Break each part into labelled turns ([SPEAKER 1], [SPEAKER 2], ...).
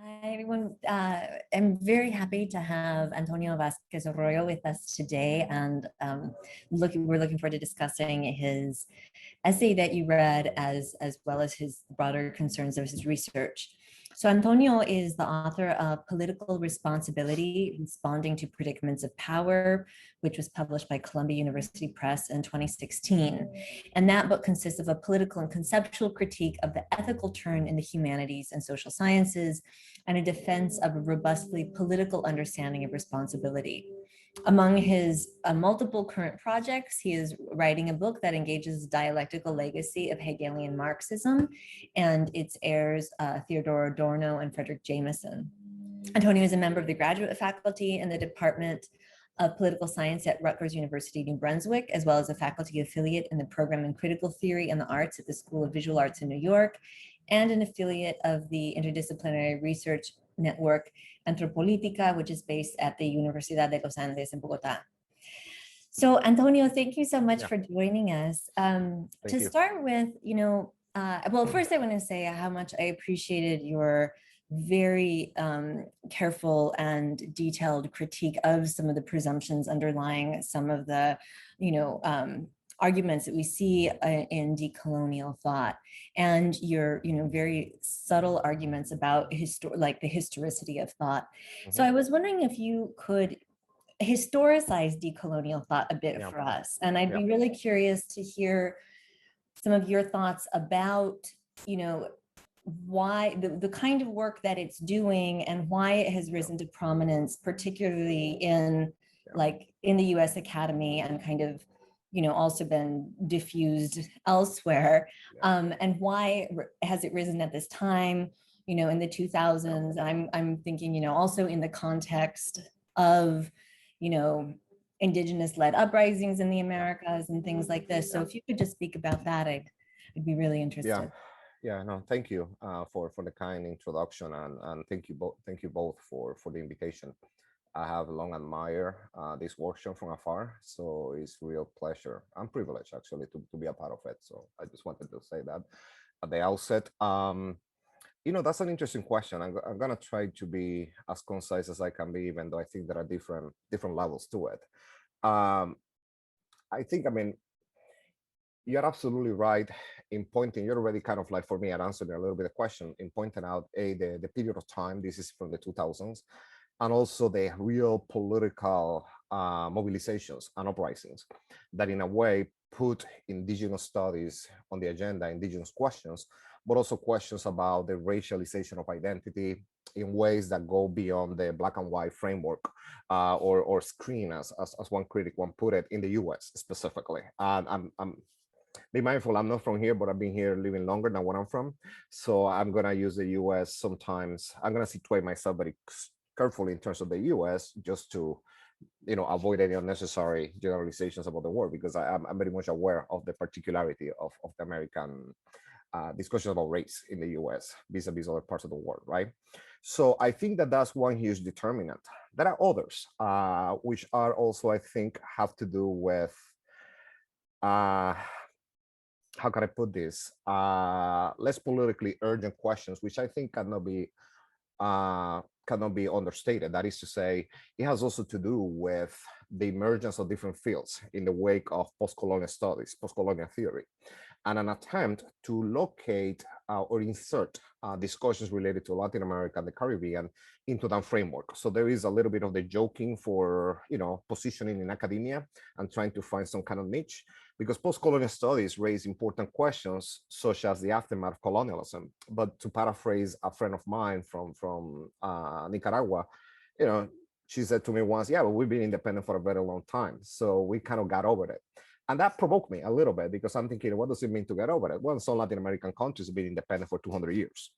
[SPEAKER 1] Hi, everyone. I'm very happy to have Antonio Vázquez-Arroyo with us today, and we're looking forward to discussing his essay that you read, as well as his broader concerns of his research. So Antonio is the author of Political Responsibility, Responding to Predicaments of Power, which was published by Columbia University Press in 2016. And that book consists of a political and conceptual critique of the ethical turn in the humanities and social sciences, and a defense of a robustly political understanding of responsibility. Among his multiple current projects, he is writing a book that engages the dialectical legacy of Hegelian Marxism and its heirs, Theodore Adorno and Frederick Jameson. Antonio is a member of the graduate faculty in the Department of Political Science at Rutgers University, New Brunswick, as well as a faculty affiliate in the program in Critical Theory and the Arts at the School of Visual Arts in New York, and an affiliate of the Interdisciplinary Research Network Antropolítica, which is based at the Universidad de los Andes in Bogotá. So Antonio, thank you so much for joining us. To start with, well, first I want to say how much I appreciated your very careful and detailed critique of some of the presumptions underlying some of the, arguments that we see in decolonial thought, and your very subtle arguments about the historicity of thought. So I was wondering if you could historicize decolonial thought a bit for us, and I'd be really curious to hear some of your thoughts about why the kind of work that it's doing and why it has risen to prominence, particularly in in the US Academy, and kind of also been diffused elsewhere, and why has it risen at this time, in the 2000s. I'm thinking, also in the context of, indigenous-led uprisings in the Americas and things like this. So if you could just speak about that, I'd be really interested.
[SPEAKER 2] No, thank you for the kind introduction, and thank you both for the invitation. I have long admired this workshop from afar, so it's a real pleasure and privilege actually to be a part of it. So I just wanted to say that at the outset. That's an interesting question. I'm gonna try to be as concise as I can be, even though I think there are different levels to it. I mean, you're absolutely right in pointing. You're already kind of like, for me, I answered a little bit of question in pointing out the period of time. This is from the 2000s. And also the real political mobilizations and uprisings that in a way put indigenous studies on the agenda, indigenous questions, but also questions about the racialization of identity in ways that go beyond the black and white framework or screen, as one critic put it, in the US specifically. And I'm be mindful, I'm not from here, but I've been here living longer than where I'm from. So I'm gonna use the US sometimes. I'm gonna situate myself very carefully in terms of the US, just to avoid any unnecessary generalizations about the world, because I'm very much aware of the particularity of the American discussion about race in the US vis-a-vis other parts of the world, right? So I think that that's one huge determinant. There are others, which are also, I think, have to do with how can I put this? Less politically urgent questions, which I think cannot be understated. That is to say, it has also to do with the emergence of different fields in the wake of post-colonial studies, post-colonial theory, and an attempt to locate or insert discussions related to Latin America and the Caribbean into that framework. So there is a little bit of the joking for, positioning in academia and trying to find some kind of niche, because post-colonial studies raise important questions such as the aftermath of colonialism. But to paraphrase a friend of mine from Nicaragua, she said to me once, yeah, but we've been independent for a very long time, so we kind of got over it. And that provoked me a little bit, because I'm thinking, what does it mean to get over it? Well, some Latin American countries have been independent for 200 years.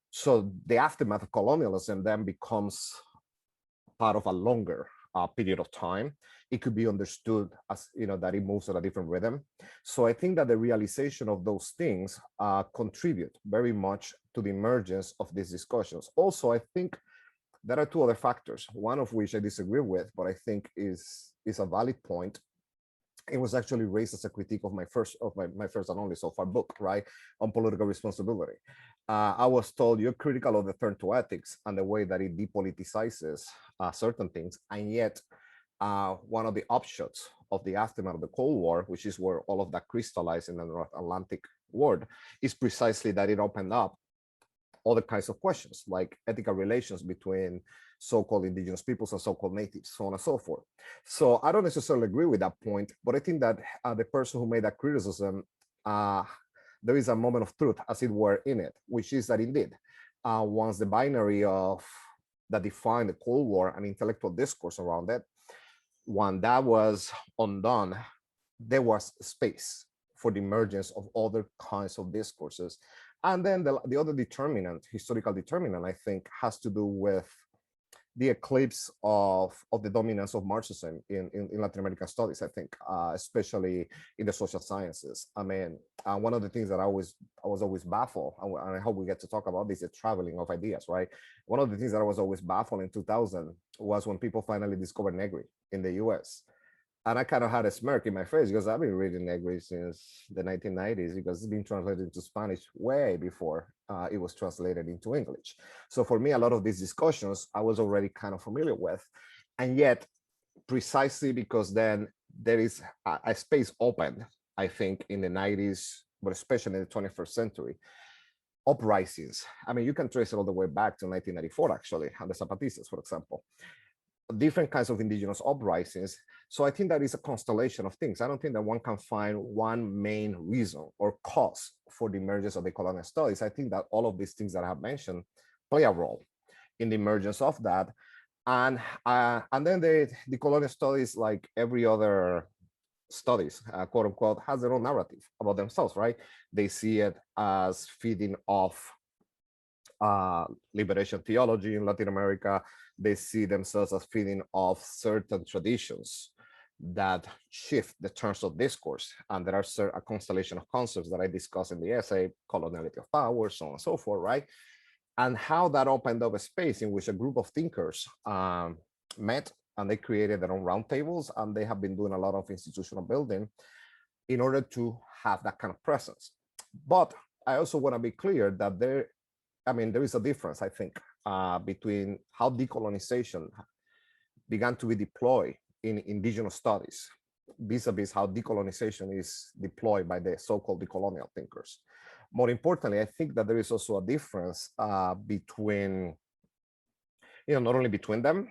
[SPEAKER 2] So the aftermath of colonialism then becomes part of a longer period of time. It could be understood as, that it moves at a different rhythm. So I think that the realization of those things contribute very much to the emergence of these discussions. Also, I think there are two other factors, one of which I disagree with, but I think is a valid point. it was actually raised as a critique of my first and only so far book, right, on political responsibility. I was told you're critical of the turn to ethics and the way that it depoliticizes certain things, and yet one of the offshoots of the aftermath of the Cold War, which is where all of that crystallized in the North Atlantic world, is precisely that it opened up other kinds of questions, like ethical relations between so-called indigenous peoples and so-called natives, so on and so forth. So I don't necessarily agree with that point, but I think that the person who made that criticism, there is a moment of truth, as it were, in it, which is that indeed, once the binary of that defined the Cold War and intellectual discourse around it, when that was undone, there was space for the emergence of other kinds of discourses. And then the other determinant, historical determinant, I think, has to do with the eclipse of the dominance of Marxism in Latin American studies, I think, especially in the social sciences. I mean, one of the things that I was always baffled, and I hope we get to talk about this, is traveling of ideas, right? One of the things that I was always baffled in 2000 was when people finally discovered Negri in the US. And I kind of had a smirk in my face because I've been reading Negri since the 1990s, because it's been translated into Spanish way before it was translated into English. So for me, a lot of these discussions I was already kind of familiar with. And yet, precisely because then there is a space opened, I think, in the 90s, but especially in the 21st century, uprisings. I mean, you can trace it all the way back to 1994, actually, and the Zapatistas, for example. Different kinds of indigenous uprisings. So I think that is a constellation of things. I don't think that one can find one main reason or cause for the emergence of the colonial studies. I think that all of these things that I have mentioned play a role in the emergence of that. And then the colonial studies, like every other studies, quote unquote, has their own narrative about themselves, right? They see it as feeding off liberation theology in Latin America. They see themselves as feeding off certain traditions that shift the terms of discourse. And there are a constellation of concepts that I discuss in the essay, coloniality of power, so on and so forth, right? And how that opened up a space in which a group of thinkers met, and they created their own roundtables, and they have been doing a lot of institutional building in order to have that kind of presence. But I also want to be clear that there is a difference, I think, between how decolonization began to be deployed in indigenous studies vis-a-vis how decolonization is deployed by the so-called decolonial thinkers. More importantly, I think that there is also a difference between, not only between them,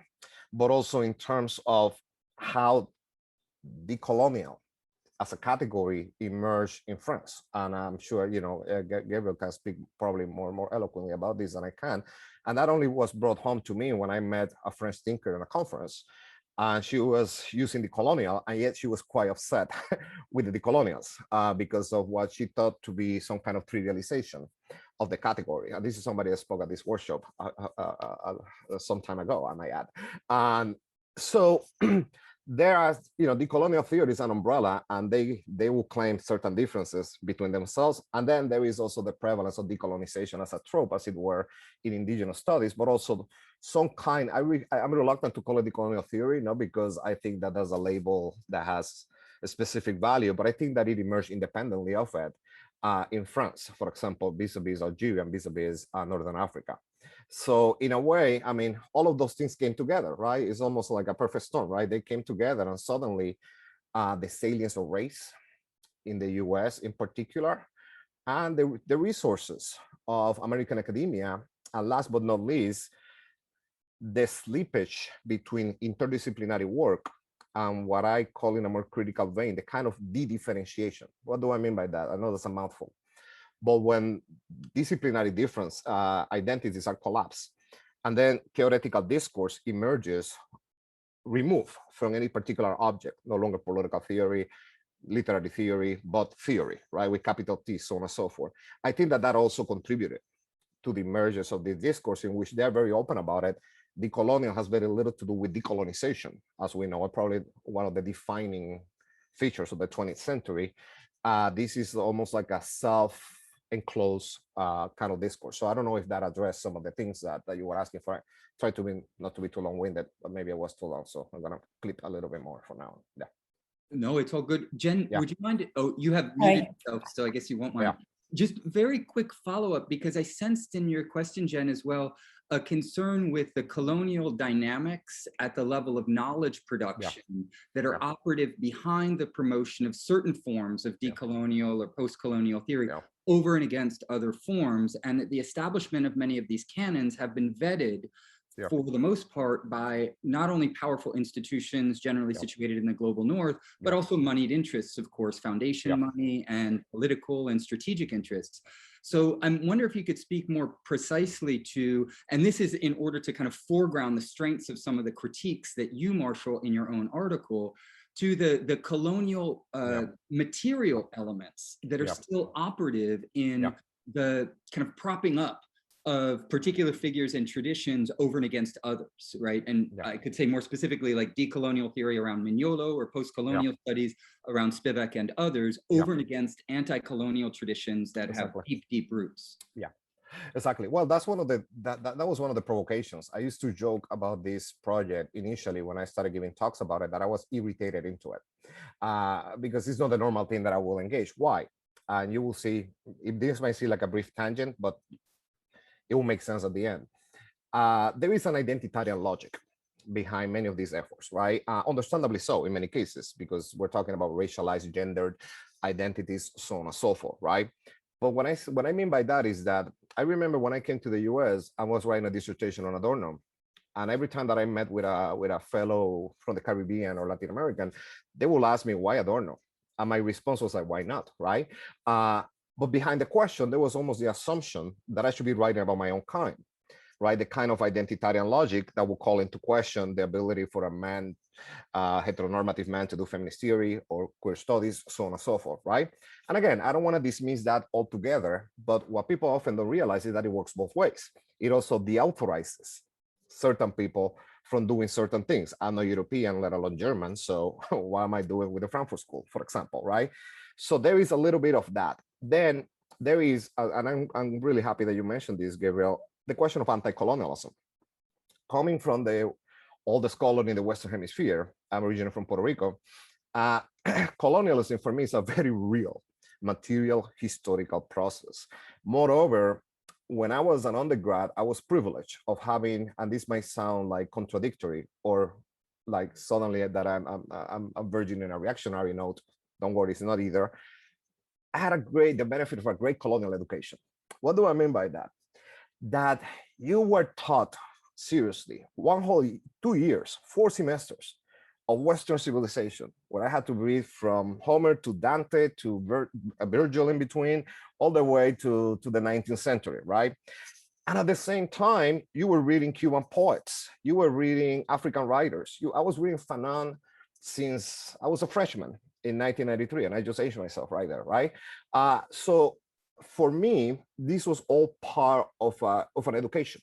[SPEAKER 2] but also in terms of how decolonial as a category emerged in France. And I'm sure, Gabriel can speak probably more eloquently about this than I can. And that only was brought home to me when I met a French thinker in a conference. And she was using the colonial, and yet she was quite upset with the decolonials because of what she thought to be some kind of trivialization of the category. And this is somebody that spoke at this workshop some time ago, I might add. And so there are, decolonial theory is an umbrella, and they will claim certain differences between themselves. And then there is also the prevalence of decolonization as a trope, as it were, in indigenous studies, but also some kind, I'm reluctant to call it decolonial theory, not because I think that there's a label that has a specific value, but I think that it emerged independently of it in France, for example, vis-a-vis Algeria and vis-a-vis Northern Africa. So in a way, all of those things came together, right? It's almost like a perfect storm, right? They came together, and suddenly the salience of race in the US in particular, and the resources of American academia, and last but not least, the slippage between interdisciplinary work and what I call, in a more critical vein, the kind of de-differentiation. What do I mean by that? I know that's a mouthful. But when disciplinary difference identities are collapsed, and then theoretical discourse emerges, removed from any particular object, no longer political theory, literary theory, but theory, right, with capital T, so on and so forth. I think that also contributed to the emergence of this discourse, in which they're very open about it. Decolonial has very little to do with decolonization, as we know, probably one of the defining features of the 20th century. This is almost like a self-enclosed kind of discourse. So I don't know if that addressed some of the things that you were asking for. I try to be not to be too long-winded, but maybe I was too long. So I'm gonna clip a little bit more for now. Yeah.
[SPEAKER 3] No, it's all good. Jen,
[SPEAKER 2] Yeah.
[SPEAKER 3] would you mind? Oh, you have
[SPEAKER 1] Sorry.
[SPEAKER 3] muted yourself, so I guess you won't mind.
[SPEAKER 2] Yeah.
[SPEAKER 3] Just very quick follow-up, because I sensed in your question, Jen, as well, a concern with the colonial dynamics at the level of knowledge production that are operative behind the promotion of certain forms of decolonial or post-colonial theory over and against other forms, and that the establishment of many of these canons have been vetted for the most part by not only powerful institutions generally situated in the global north, but also moneyed interests, of course, foundation money and political and strategic interests. So I wonder if you could speak more precisely to, and this is in order to kind of foreground the strengths of some of the critiques that you marshal in your own article, to the colonial material elements that are still operative in the kind of propping up of particular figures and traditions over and against others, right? And I could say more specifically, like decolonial theory around Mignolo, or post-colonial studies around Spivak and others, over and against anti-colonial traditions that have deep, deep roots.
[SPEAKER 2] Yeah, exactly. Well, that's one of the that was one of the provocations. I used to joke about this project initially when I started giving talks about it, that I was irritated into it because it's not the normal thing that I will engage. Why? And you will see, this might seem like a brief tangent, but it will make sense at the end. There is an identitarian logic behind many of these efforts, right? Understandably so in many cases, because we're talking about racialized, gendered identities, so on and so forth, right? But what I mean by that is that I remember when I came to the US, I was writing a dissertation on Adorno. And every time that I met with a fellow from the Caribbean or Latin American, they will ask me, why Adorno? And my response was like, why not, right? But behind the question, there was almost the assumption that I should be writing about my own kind, right? The kind of identitarian logic that will call into question the ability for a man, heteronormative man, to do feminist theory or queer studies, so on and so forth, right? And again, I don't want to dismiss that altogether, but what people often don't realize is that it works both ways. It also deauthorizes certain people from doing certain things. I'm not European, let alone German, so why am I doing with the Frankfurt School, for example, right? So there is a little bit of that. Then there is, and I'm really happy that you mentioned this, Gabriel, the question of anti-colonialism. Coming from the oldest colony in the Western Hemisphere, I'm originally from Puerto Rico, colonialism for me is a very real, material, historical process. Moreover, when I was an undergrad, I was privileged of having, and this might sound like contradictory or like suddenly that I'm verging in a reactionary note. Don't worry, it's not either. I had the benefit of a great colonial education. What do I mean by that? That you were taught seriously 2 years, 4 semesters of Western civilization, where I had to read from Homer to Dante to Virgil in between, all the way to the 19th century, right? And at the same time, you were reading Cuban poets, you were reading African writers. I was reading Fanon since I was a freshman in 1993, and I just aged myself right there, right? So for me, this was all part of an education.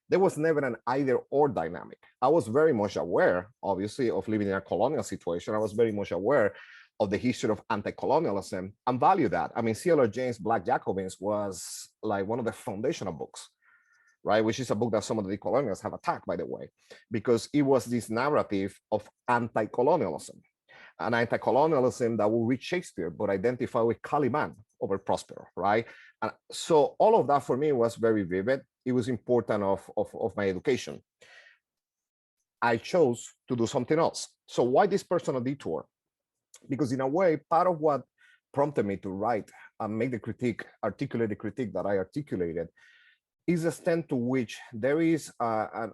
[SPEAKER 2] There was never an either or dynamic. I was very much aware, obviously, of living in a colonial situation. I was very much aware of the history of anti-colonialism and value that. I mean, C.L.R. James' Black Jacobins was like one of the foundational books, right? Which is a book that some of the decolonials have attacked, by the way, because it was this narrative of anti-colonialism. An anti-colonialism that will read Shakespeare, but identify with Caliban over Prospero, right? And so all of that for me was very vivid. It was important of my education. I chose to do something else. So why this personal detour? Because in a way, part of what prompted me to write and make the critique, articulate the critique that I articulated, is the extent to which there is, and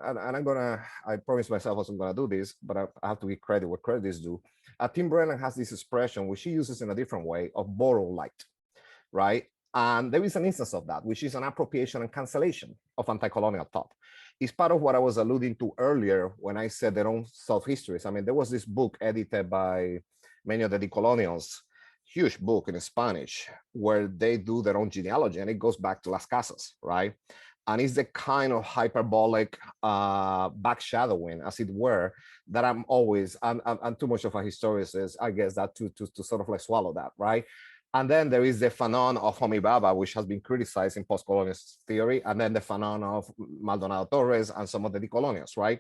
[SPEAKER 2] I promised myself I wasn't gonna do this, but I have to give credit where credit is due. Tim Brennan has this expression, which he uses in a different way, of borrow light, right? And there is an instance of that, which is an appropriation and cancellation of anti-colonial thought. It's part of what I was alluding to earlier when I said their own self-histories. I mean, there was this book edited by many of the decolonials, huge book in Spanish, where they do their own genealogy, and it goes back to Las Casas, right? And it's the kind of hyperbolic backshadowing, as it were, that I'm too much of a historicist, I guess, that to sort of like swallow that, right? And then there is the Fanon of Homi Bhabha, which has been criticized in post-colonialist theory, and then the Fanon of Maldonado Torres and some of the decolonials, right?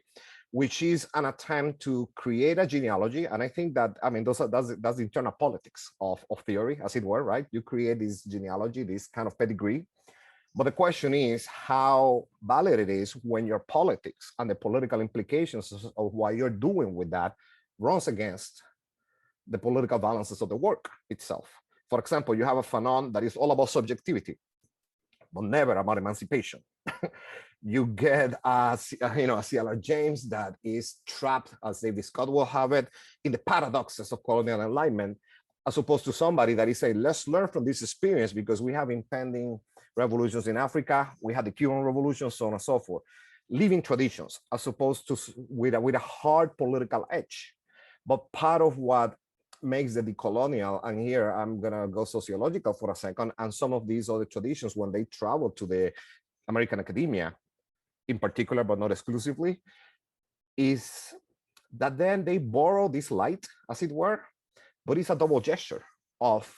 [SPEAKER 2] which is an attempt to create a genealogy. And I think that, I mean, that's the internal politics of theory, as it were, right? You create this genealogy, this kind of pedigree. But the question is how valid it is when your politics and the political implications of what you're doing with that runs against the political balances of the work itself. For example, you have a phenomenon that is all about subjectivity, but never about emancipation. You get a C.L.R. James that is trapped, as David Scott will have it, in the paradoxes of colonial enlightenment, as opposed to somebody that is saying, let's learn from this experience because we have impending revolutions in Africa, we had the Cuban Revolution, so on and so forth. Living traditions, as opposed to with a hard political edge. But part of what makes the decolonial, and here I'm gonna go sociological for a second, and some of these other traditions, when they travel to the American academia, in particular, but not exclusively, is that then they borrow this light, as it were, but it's a double gesture of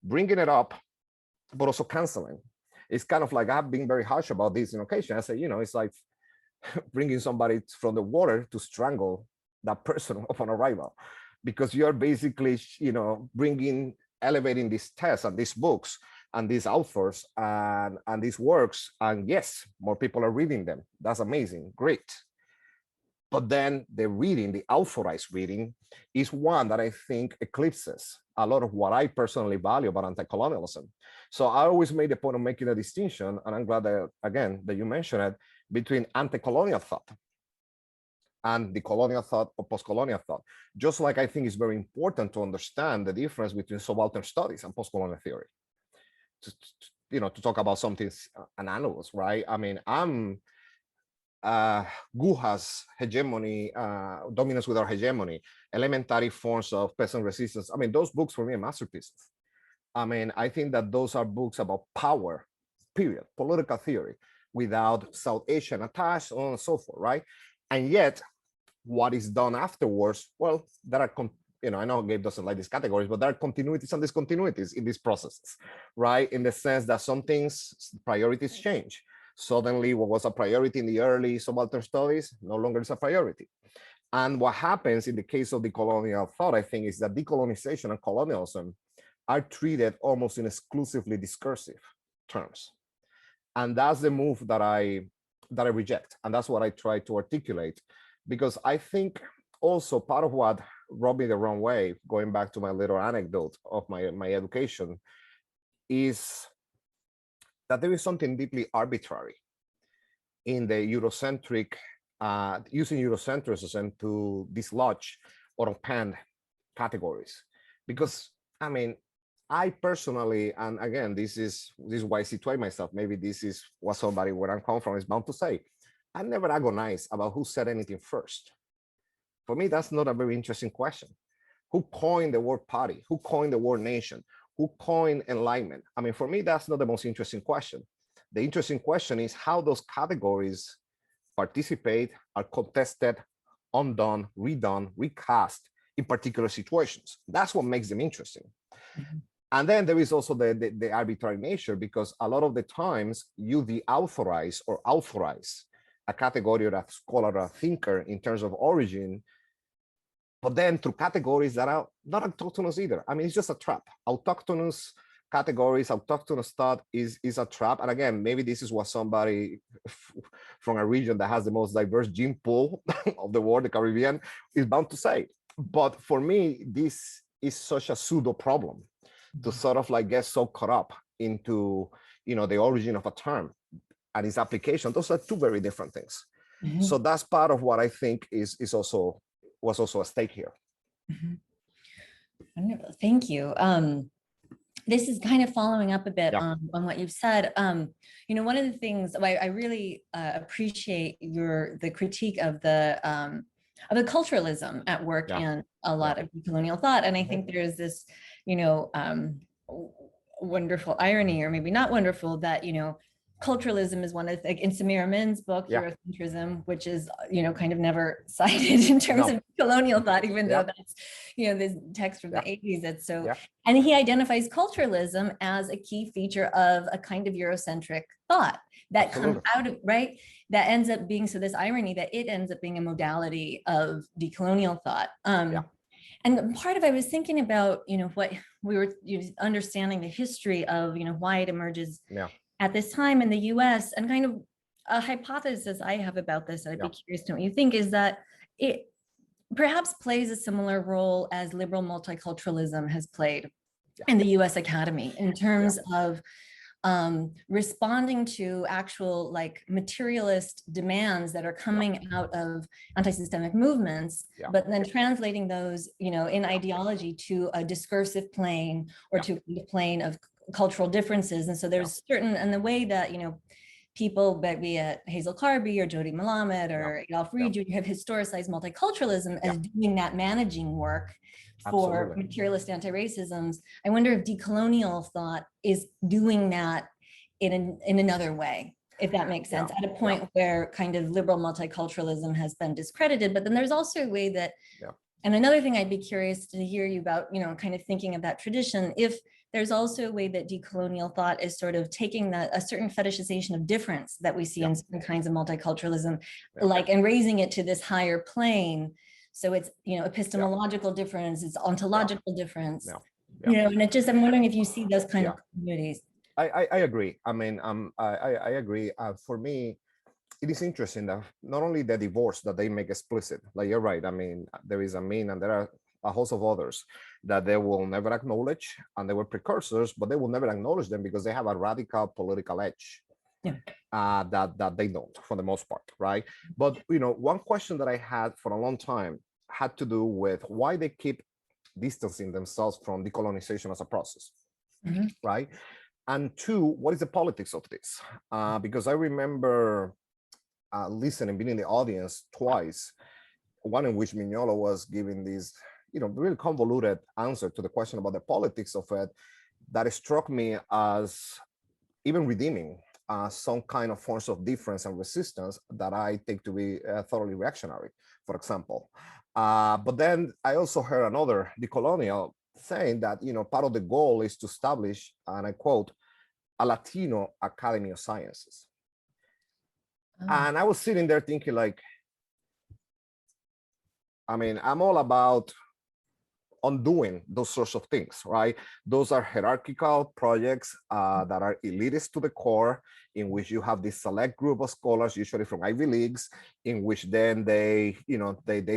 [SPEAKER 2] bringing it up, but also canceling. It's kind of like, I've been very harsh about this in occasion. I say, it's like bringing somebody from the water to strangle that person upon arrival, because you're basically, elevating these tests and these books and these authors and these works. And yes, more people are reading them. That's amazing, great. But then the reading, the authorized reading, is one that I think eclipses a lot of what I personally value about anti-colonialism. So I always made the point of making a distinction, and I'm glad that, again, that you mentioned it, between anti-colonial thought and the colonial thought or post-colonial thought. Just like I think it's very important to understand the difference between subaltern studies and post-colonial theory. To talk about something analogous, right? I mean, I'm Guha's hegemony, dominance without hegemony, elementary forms of peasant resistance. I mean, those books for me are masterpieces. I mean, I think that those are books about power, period, political theory, without South Asian attached, so on and so forth, right? And yet, what is done afterwards, well, there are, I know Gabe doesn't like these categories, but there are continuities and discontinuities in these processes, right? In the sense that some things, priorities change. Suddenly, what was a priority in the early subaltern studies no longer is a priority. And what happens in the case of decolonial thought, I think, is that decolonization and colonialism are treated almost in exclusively discursive terms. And that's the move that I reject. And that's what I try to articulate, because I think also part of what rubbed me the wrong way, going back to my little anecdote of my education, is that there is something deeply arbitrary in the Eurocentric, using Eurocentrism to dislodge or append categories. Because, I mean, I personally, and again, this is why I situate myself, maybe this is what somebody where I'm coming from is bound to say, I never agonize about who said anything first. For me, that's not a very interesting question. Who coined the word party? Who coined the word nation? Who coined enlightenment? I mean, for me, that's not the most interesting question. The interesting question is how those categories participate, are contested, undone, redone, recast in particular situations. That's what makes them interesting. Mm-hmm. And then there is also the arbitrary nature, because a lot of the times you de-authorize or authorize a category or a scholar or a thinker in terms of origin, but then through categories that are not autochthonous either. I mean, it's just a trap. Autochthonous categories, autochthonous thought is a trap. And again, maybe this is what somebody from a region that has the most diverse gene pool of the world, the Caribbean, is bound to say. But for me, this is such a pseudo problem to sort of like get so caught up into, the origin of a term and its application. Those are two very different things. Mm-hmm. So that's part of what I think was also at stake here.
[SPEAKER 1] Mm-hmm. Wonderful. Thank you. This is kind of following up a bit on what you've said. One of the things I really appreciate the critique of the culturalism at work in a lot of colonial thought. And I think there's this, wonderful irony, or maybe not wonderful, that, culturalism is one of, like in Samira Min's book, Eurocentrism, which is, kind of never cited in terms of colonial thought, even though that's, this text from the 80s. It's so, and he identifies culturalism as a key feature of a kind of Eurocentric thought that comes out of, right? That ends up being, so this irony that it ends up being a modality of decolonial thought. And part of, I was thinking about, what we were understanding the history of, why it emerges at this time in the US, and kind of a hypothesis I have about this, I'd be curious to know what you think, is that it perhaps plays a similar role as liberal multiculturalism has played in the US Academy in terms of responding to actual like materialist demands that are coming out of anti-systemic movements, but then translating those, in ideology to a discursive plane or to a plane of cultural differences. And so there's certain, and the way that, people, be it Hazel Carby or Jody Malamed or Adolph Reed, you have historicized multiculturalism as doing that managing work for materialist anti-racisms. I wonder if decolonial thought is doing that in another way, if that makes sense, at a point where kind of liberal multiculturalism has been discredited. But then there's also a way that, and another thing I'd be curious to hear you about, kind of thinking of that tradition, if there's also a way that decolonial thought is sort of taking a certain fetishization of difference that we see in certain kinds of multiculturalism, like, and raising it to this higher plane. So it's, epistemological difference, it's ontological difference, and it just, I'm wondering if you see those kind of communities.
[SPEAKER 2] I agree. I mean, I agree. For me, it is interesting that not only the divorce that they make explicit, like you're right. I mean, there is a mean and there are a host of others that they will never acknowledge, and they were precursors, but they will never acknowledge them because they have a radical political edge that they don't, for the most part, right? But one question that I had for a long time had to do with why they keep distancing themselves from decolonization as a process, right? And two, what is the politics of this? Because I remember listening, being in the audience twice, one in which Mignolo was giving this, really convoluted answer to the question about the politics of it, that struck me as even redeeming some kind of forms of difference and resistance that I take to be thoroughly reactionary, for example. But then I also heard another decolonial saying that, part of the goal is to establish, and I quote, a Latino Academy of Sciences. And I was sitting there thinking, like, I mean, I'm all about undoing those sorts of things, right? Those are hierarchical projects that are elitist to the core, in which you have this select group of scholars, usually from Ivy Leagues, in which then they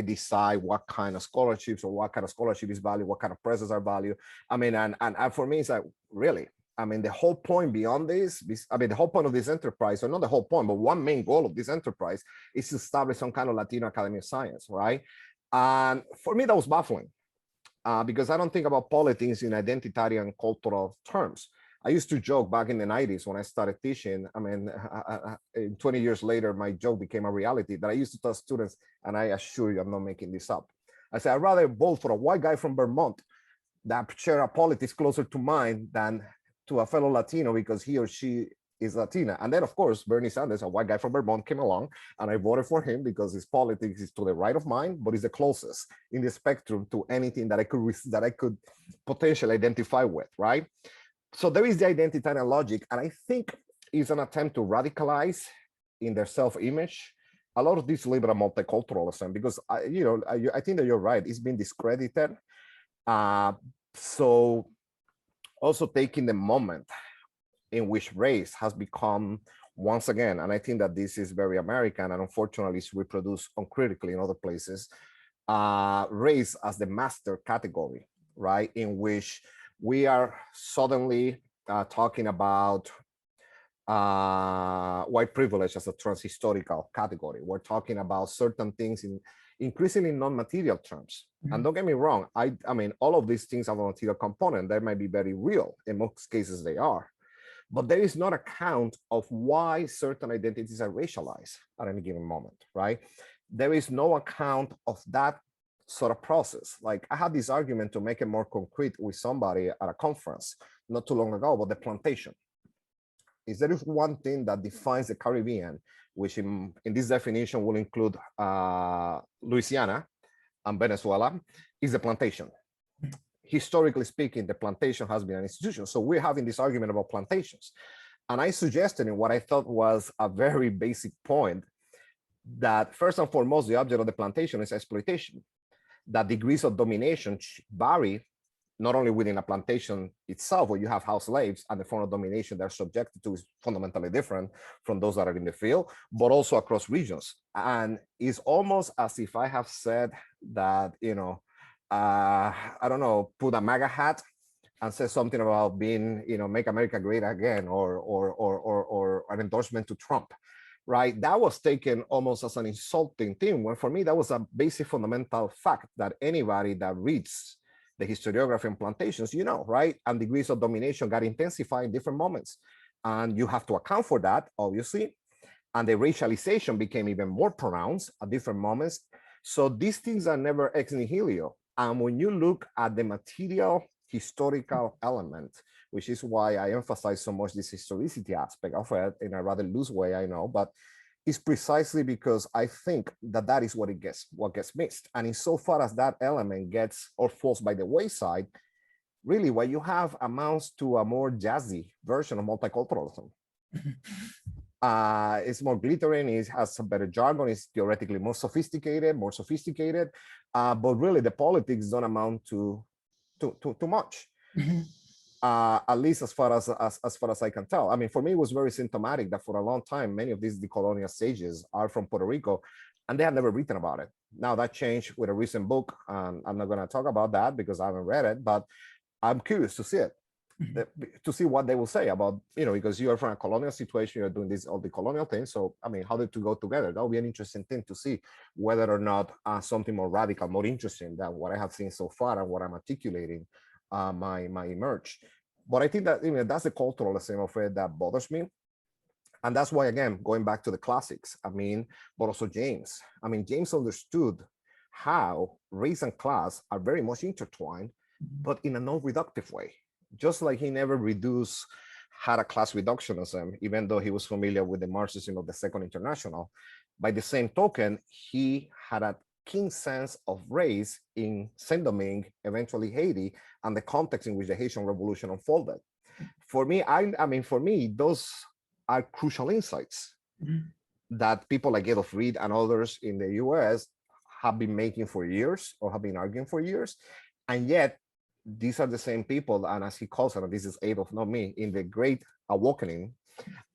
[SPEAKER 2] decide what kind of scholarships or what kind of scholarship is valued, what kind of prizes are valued. I mean, and for me, it's like, really? I mean, the whole point beyond this, I mean, the whole point of this enterprise, or not the whole point, but one main goal of this enterprise is to establish some kind of Latino Academy of Science, right? And for me, that was baffling. Because I don't think about politics in identitarian and cultural terms. I used to joke back in the 90s when I started teaching. I mean, 20 years later, my joke became a reality, that I used to tell students, and I assure you, I'm not making this up. I said, I'd rather vote for a white guy from Vermont that share a politics closer to mine than to a fellow Latino because he or she is Latina. And then, of course, Bernie Sanders, a white guy from Vermont, came along, and I voted for him because his politics is to the right of mine, but he's the closest in the spectrum to anything that I could potentially identify with, right? So there is the identitarian logic, and I think it's an attempt to radicalize in their self-image a lot of this liberal multiculturalism, because I think that you're right, it's been discredited. So also taking the moment in which race has become, once again, and I think that this is very American and unfortunately is reproduced uncritically in other places, race as the master category, right? In which we are suddenly talking about white privilege as a transhistorical category. We're talking about certain things in increasingly non-material terms. And don't get me wrong, I mean, all of these things have a material component. They might be very real. In most cases, they are. But there is not a count of why certain identities are racialized at any given moment, right? There is no account of that sort of process. Like, I had this argument to make it more concrete with somebody at a conference not too long ago about the plantation. is there is one thing that defines the Caribbean, which in this definition will include Louisiana and Venezuela, is the plantation. Historically speaking, the plantation has been an institution. So we're having this argument about plantations. And I suggested in what I thought was a very basic point that first and foremost, the object of the plantation is exploitation. That degrees of domination vary not only within a plantation itself, where you have house slaves and the form of domination they're subjected to is fundamentally different from those that are in the field, but also across regions. And it's almost as if I have said that, you know, I don't know, put a MAGA hat and say something about being, you know, make America great again, or an endorsement to Trump, right? That was taken almost as an insulting thing, when for me, that was a basic fundamental fact that anybody that reads the historiography and plantations, you know, right? And degrees of domination got intensified in different moments. And you have to account for that, obviously. And the racialization became even more pronounced at different moments. So these things are never ex nihilo. And when you look at the material historical element, which is why I emphasize so much this historicity aspect of it in a rather loose way, I know, but it's precisely because I think that that is what gets missed. And insofar as that element gets or falls by the wayside, really what you have amounts to a more jazzy version of multiculturalism. It's more glittering, it has a better jargon, it's theoretically more sophisticated, but really the politics don't amount to much. At least as far as I can tell. I mean, for me, it was very symptomatic that for a long time, many of these decolonial sages are from Puerto Rico, and they have never written about it. Now that changed with a recent book. I'm not going to talk about that because I haven't read it, but I'm curious to see it, to see what they will say about, you know, because you are from a colonial situation, you're doing all the colonial things. So, I mean, how did it go together? That would be an interesting thing to see whether or not something more radical, more interesting than what I have seen so far and what I'm articulating my emerge. But I think that, you know, that's the culturalism of it that bothers me. And that's why, again, going back to the classics, I mean, but also James. I mean, James understood how race and class are very much intertwined, but in a non-reductive way. Just like he never had a class reductionism, even though he was familiar with the Marxism of the Second International. By the same token, he had a keen sense of race in Saint-Domingue, eventually Haiti, and the context in which the Haitian Revolution unfolded. For me, I mean, for me, those are crucial insights that people like Adolf Reed and others in the US have been making for years, or have been arguing for years. And yet, these are the same people, and as he calls it, and this is Adolf, not me, in the Great Awakening,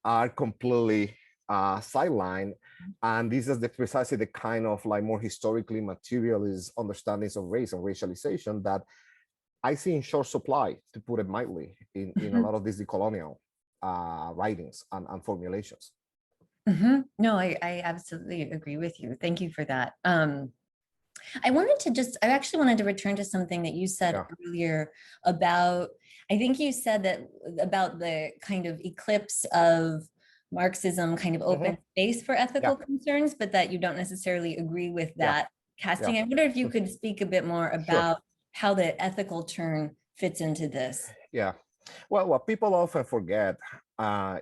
[SPEAKER 2] are completely sidelined. And this is precisely the kind of like more historically materialist understandings of race and racialization that I see in short supply, to put it mildly, in a lot of these decolonial writings and formulations.
[SPEAKER 1] No, I absolutely agree with you. Thank you for that. I actually wanted to return to something that you said earlier about, I think you said that about the kind of eclipse of Marxism kind of open space for ethical concerns, but that you don't necessarily agree with that casting. I wonder if you could speak a bit more about how the ethical turn fits into this.
[SPEAKER 2] Yeah. Well, what people often forget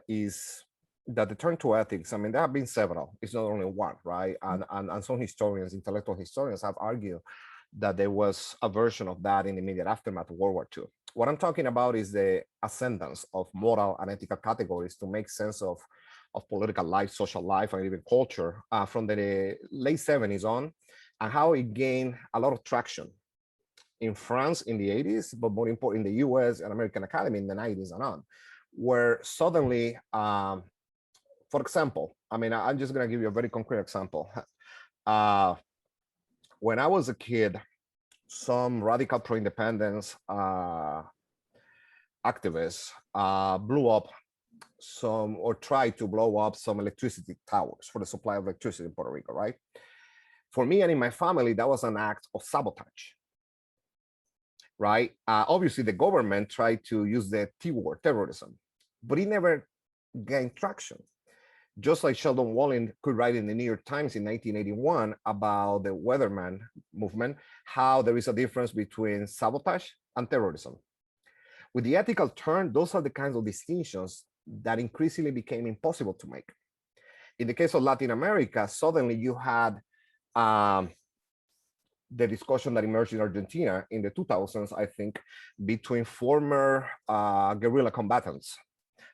[SPEAKER 2] is that the turn to ethics, I mean, there have been several, it's not only one, right? And some historians, intellectual historians, have argued that there was a version of that in the immediate aftermath of World War II. What I'm talking about is the ascendance of moral and ethical categories to make sense of political life, social life, and even culture from the late 70s on, and how it gained a lot of traction in France in the 80s, but more important in the US and American Academy in the 90s and on, where suddenly, for example, I mean, I'm just going to give you a very concrete example. When I was a kid, some radical pro-independence activists blew up tried to blow up some electricity towers for the supply of electricity in Puerto Rico, right? For me and in my family, that was an act of sabotage, right? Obviously, the government tried to use the T word, terrorism, but it never gained traction. Just like Sheldon Walling could write in the New York Times in 1981 about the Weatherman movement, how there is a difference between sabotage and terrorism. With the ethical turn, those are the kinds of distinctions that increasingly became impossible to make. In the case of Latin America, suddenly you had the discussion that emerged in Argentina in the 2000s, I think, between former guerrilla combatants.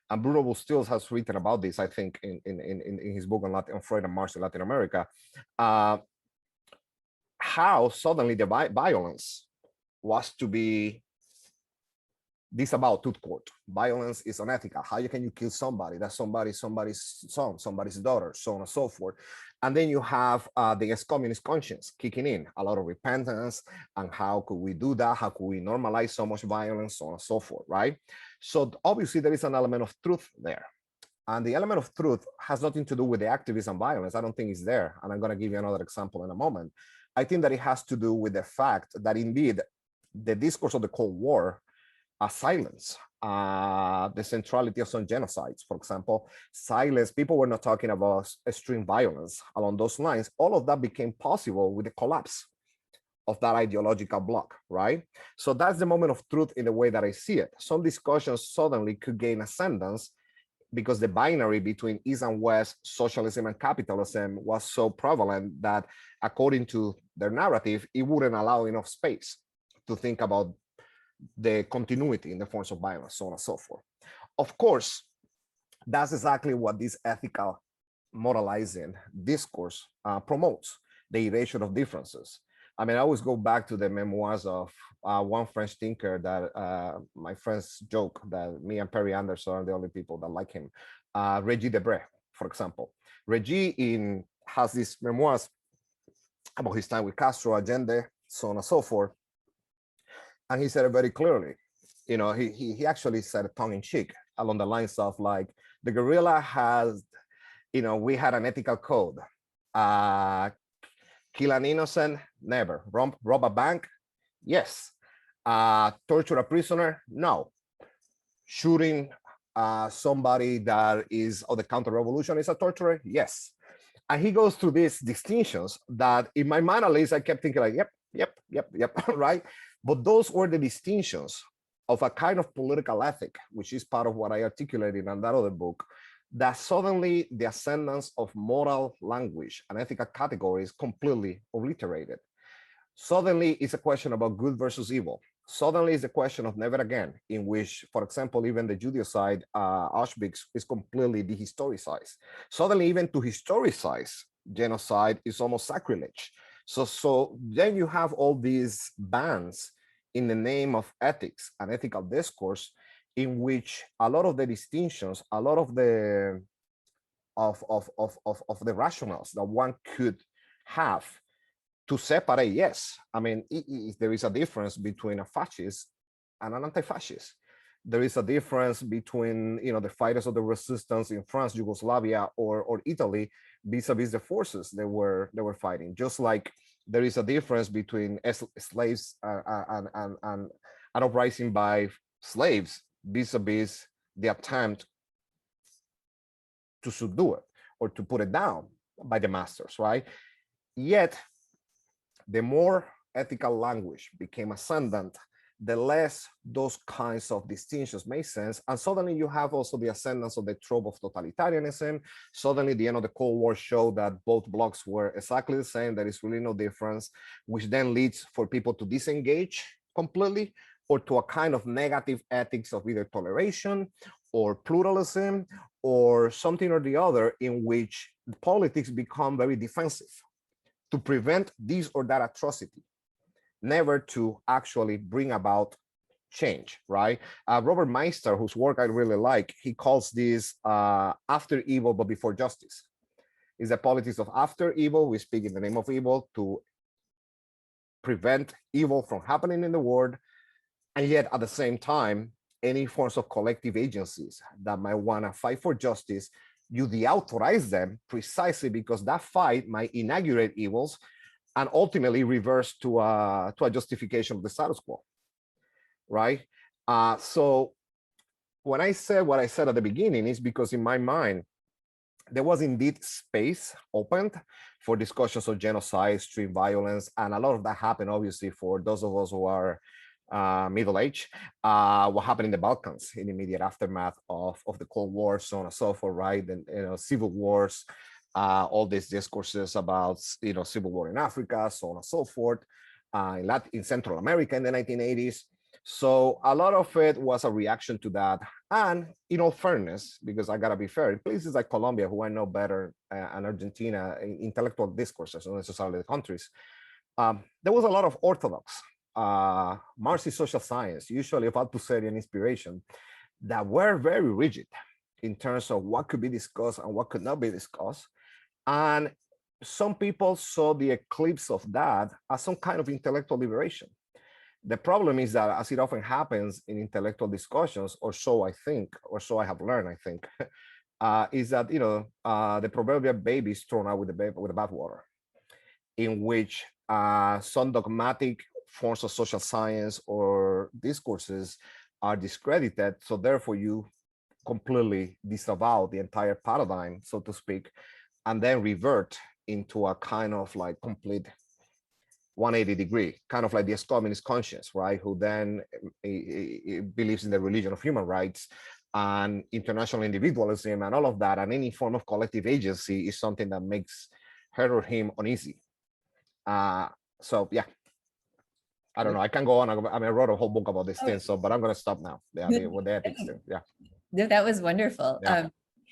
[SPEAKER 2] And Bruno Bustillos has written about this, I think, in his book on Freud and Marx in Latin America, how suddenly the violence was to be disavowed to court. Violence is unethical. How can you kill somebody? That's somebody's son, somebody's daughter, so on and so forth. And then you have the ex-communist conscience kicking in, a lot of repentance, and how could we do that? How could we normalize so much violence, so on and so forth, right? So obviously there is an element of truth there. And the element of truth has nothing to do with the activism violence. I don't think it's there. And I'm going to give you another example in a moment. I think that it has to do with the fact that indeed the discourse of the Cold War silence the centrality of some genocides. For example, silence, people were not talking about extreme violence along those lines. All of that became possible with the collapse of that ideological bloc, right? So that's the moment of truth in the way that I see it. Some discussions suddenly could gain ascendance because the binary between East and West, socialism and capitalism, was so prevalent that according to their narrative, it wouldn't allow enough space to think about the continuity in the forms of violence, so on and so forth. Of course, that's exactly what this ethical moralizing discourse promotes, the erasure of differences. I mean, I always go back to the memoirs of one French thinker that my friends joke that me and Perry Anderson are the only people that like him, Regis Debray, for example. Regis has these memoirs about his time with Castro, Allende, so on and so forth. And he said it very clearly. You know, he actually said it tongue-in-cheek along the lines of like, the guerrilla has, you know, we had an ethical code. Kill an innocent? Never. Rob a bank? Yes. Torture a prisoner? No. Shooting somebody that is of the counter-revolution is a torturer? Yes. And he goes through these distinctions that in my mind, at least, I kept thinking like, yep, right? But those were the distinctions of a kind of political ethic, which is part of what I articulated in that other book, that suddenly the ascendance of moral language and ethical categories completely obliterated. Suddenly it's a question about good versus evil. Suddenly it's a question of never again, in which, for example, even the Judaicide, Auschwitz, is completely dehistoricized. Suddenly even to historicize genocide is almost sacrilege. So then you have all these bans in the name of ethics and ethical discourse, in which a lot of the distinctions, a lot of the the rationales that one could have to separate, yes, I mean, there is a difference between a fascist and an anti-fascist. There is a difference between, you know, the fighters of the resistance in France, Yugoslavia, or Italy, vis-a-vis the forces they were fighting. Just like there is a difference between slaves and an uprising by slaves vis-a-vis the attempt to subdue it or to put it down by the masters, right? Yet, the more ethical language became ascendant, the less those kinds of distinctions make sense. And suddenly you have also the ascendance of the trope of totalitarianism. Suddenly the end of the Cold War showed that both blocs were exactly the same, there is really no difference, which then leads for people to disengage completely, or to a kind of negative ethics of either toleration or pluralism or something or the other, in which politics become very defensive to prevent this or that atrocity, never to actually bring about change, right? Robert Meister, whose work I really like, he calls this after evil but before justice. It's the politics of after evil. We speak in the name of evil to prevent evil from happening in the world, and yet at the same time, any forms of collective agencies that might want to fight for justice, you deauthorize them precisely because that fight might inaugurate evils and ultimately reverse to a justification of the status quo, right? So when I said what I said at the beginning, is because in my mind, there was indeed space opened for discussions of genocide, extreme violence, and a lot of that happened, obviously, for those of us who are Middle Age, what happened in the Balkans in the immediate aftermath of the Cold War, so on and so forth, right? And civil wars, all these discourses about civil war in Africa, so on and so forth, in Central America in the 1980s. So a lot of it was a reaction to that. And in all fairness, because I gotta be fair, in places like Colombia, who I know better, and Argentina, in intellectual discourses, not necessarily the countries, there was a lot of orthodox Marxist social science, usually of Althusserdian inspiration, that were very rigid in terms of what could be discussed and what could not be discussed. And some people saw the eclipse of that as some kind of intellectual liberation. The problem is that, as it often happens in intellectual discussions, or so I think, or so I have learned, I think, is that the proverbial baby is thrown out with the bathwater, in which some dogmatic forms of social science or discourses are discredited. So therefore, you completely disavow the entire paradigm, so to speak, and then revert into a kind of like complete 180 degree, kind of like the communist conscience, right? Who then believes in the religion of human rights and international individualism and all of that, and any form of collective agency is something that makes her or him uneasy. So yeah, I don't know. I can go on. I mean, I wrote a whole book about this thing, but I'm going to stop now. Yeah, with the ethics thing. Yeah.
[SPEAKER 1] No, that was wonderful.
[SPEAKER 2] Yeah.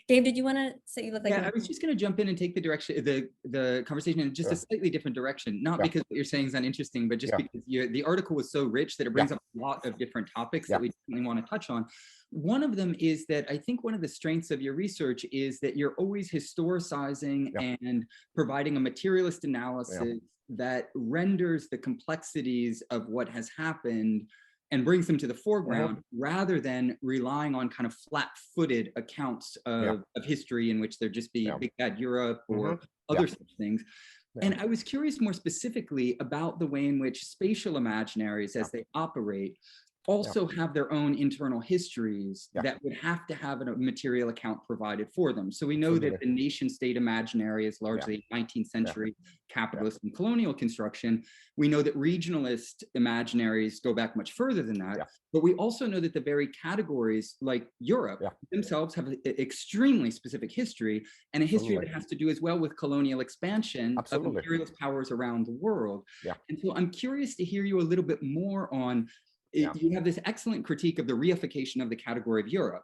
[SPEAKER 1] Dave, did you want to say you look like?
[SPEAKER 3] Yeah, I was just going to jump in and take the direction, the conversation in just a slightly different direction. Not because what you're saying is uninteresting, but just because the article was so rich that it brings up a lot of different topics that we definitely want to touch on. One of them is that I think one of the strengths of your research is that you're always historicizing and providing a materialist analysis that renders the complexities of what has happened and brings them to the foreground, rather than relying on kind of flat-footed accounts of history in which there just be big bad Europe or other such things. And I was curious more specifically about the way in which spatial imaginaries, as they operate, also have their own internal histories that would have to have a material account provided for them. So we know that the nation state imaginary is largely 19th century capitalist and colonial construction. We know that regionalist imaginaries go back much further than that. But we also know that the very categories like Europe themselves have an extremely specific history, and a history that has to do as well with colonial expansion of imperialist powers around the world. And so I'm curious to hear you a little bit more on you have this excellent critique of the reification of the category of Europe.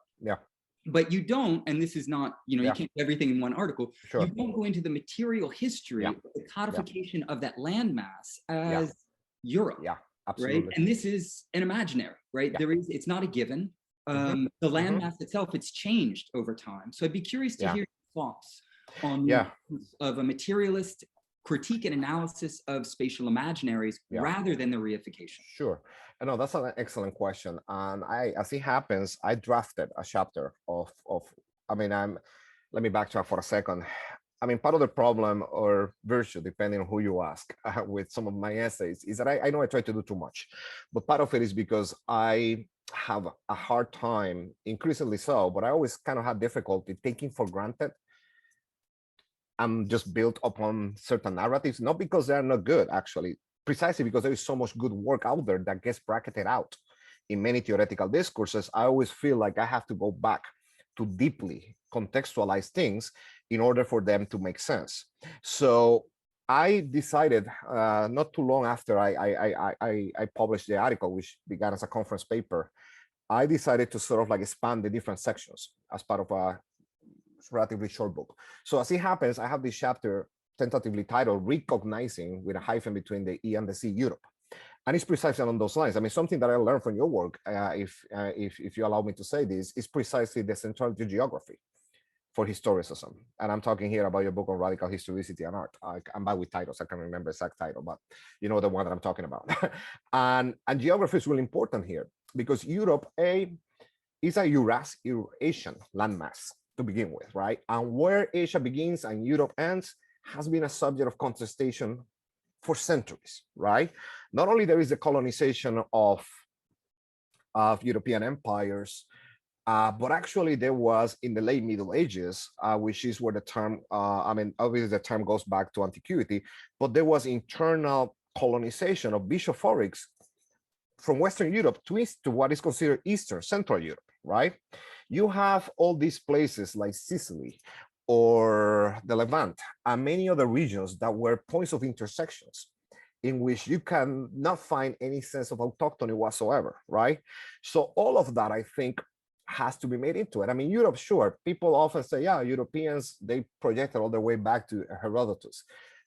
[SPEAKER 3] But you don't, and this is not, you can't do everything in one article. You don't go into the material history, the codification of that landmass as Europe. Right? And this is an imaginary, right? It's not a given. The landmass itself, it's changed over time. So I'd be curious to hear your thoughts on of a materialist critique and analysis of spatial imaginaries rather than the reification.
[SPEAKER 2] Sure. No, that's an excellent question. And as it happens, I drafted a chapter let me backtrack for a second. I mean, part of the problem or virtue, depending on who you ask, with some of my essays is that I know I try to do too much, but part of it is because I have a hard time, increasingly so, but I always kind of have difficulty taking for granted I'm just built upon certain narratives, not because they're not good, actually, precisely because there is so much good work out there that gets bracketed out in many theoretical discourses. I always feel like I have to go back to deeply contextualize things in order for them to make sense. So I decided not too long after I published the article, which began as a conference paper, I decided to sort of like expand the different sections as part of a relatively short book. So as it happens, I have this chapter tentatively titled Recognizing, with a hyphen between the E and the C, Europe. And it's precisely along those lines. I mean, something that I learned from your work, if you allow me to say this, is precisely the centrality of geography for historicism. And I'm talking here about your book on radical historicity and art. I'm bad with titles. I can't remember the exact title, but you know the one that I'm talking about. and geography is really important here because Europe, is a Eurasian landmass to begin with, right? And where Asia begins and Europe ends has been a subject of contestation for centuries, right? Not only there is the colonization of European empires, but actually there was in the late Middle Ages, which is where the term, obviously the term goes back to antiquity, but there was internal colonization of bishoprics from Western Europe to what is considered Eastern, Central Europe, right? You have all these places like Sicily or the Levant and many other regions that were points of intersections in which you can not find any sense of autonomy whatsoever, right? So all of that, I think, has to be made into it. I mean, Europe, sure, people often say, yeah, Europeans, they projected all the way back to Herodotus.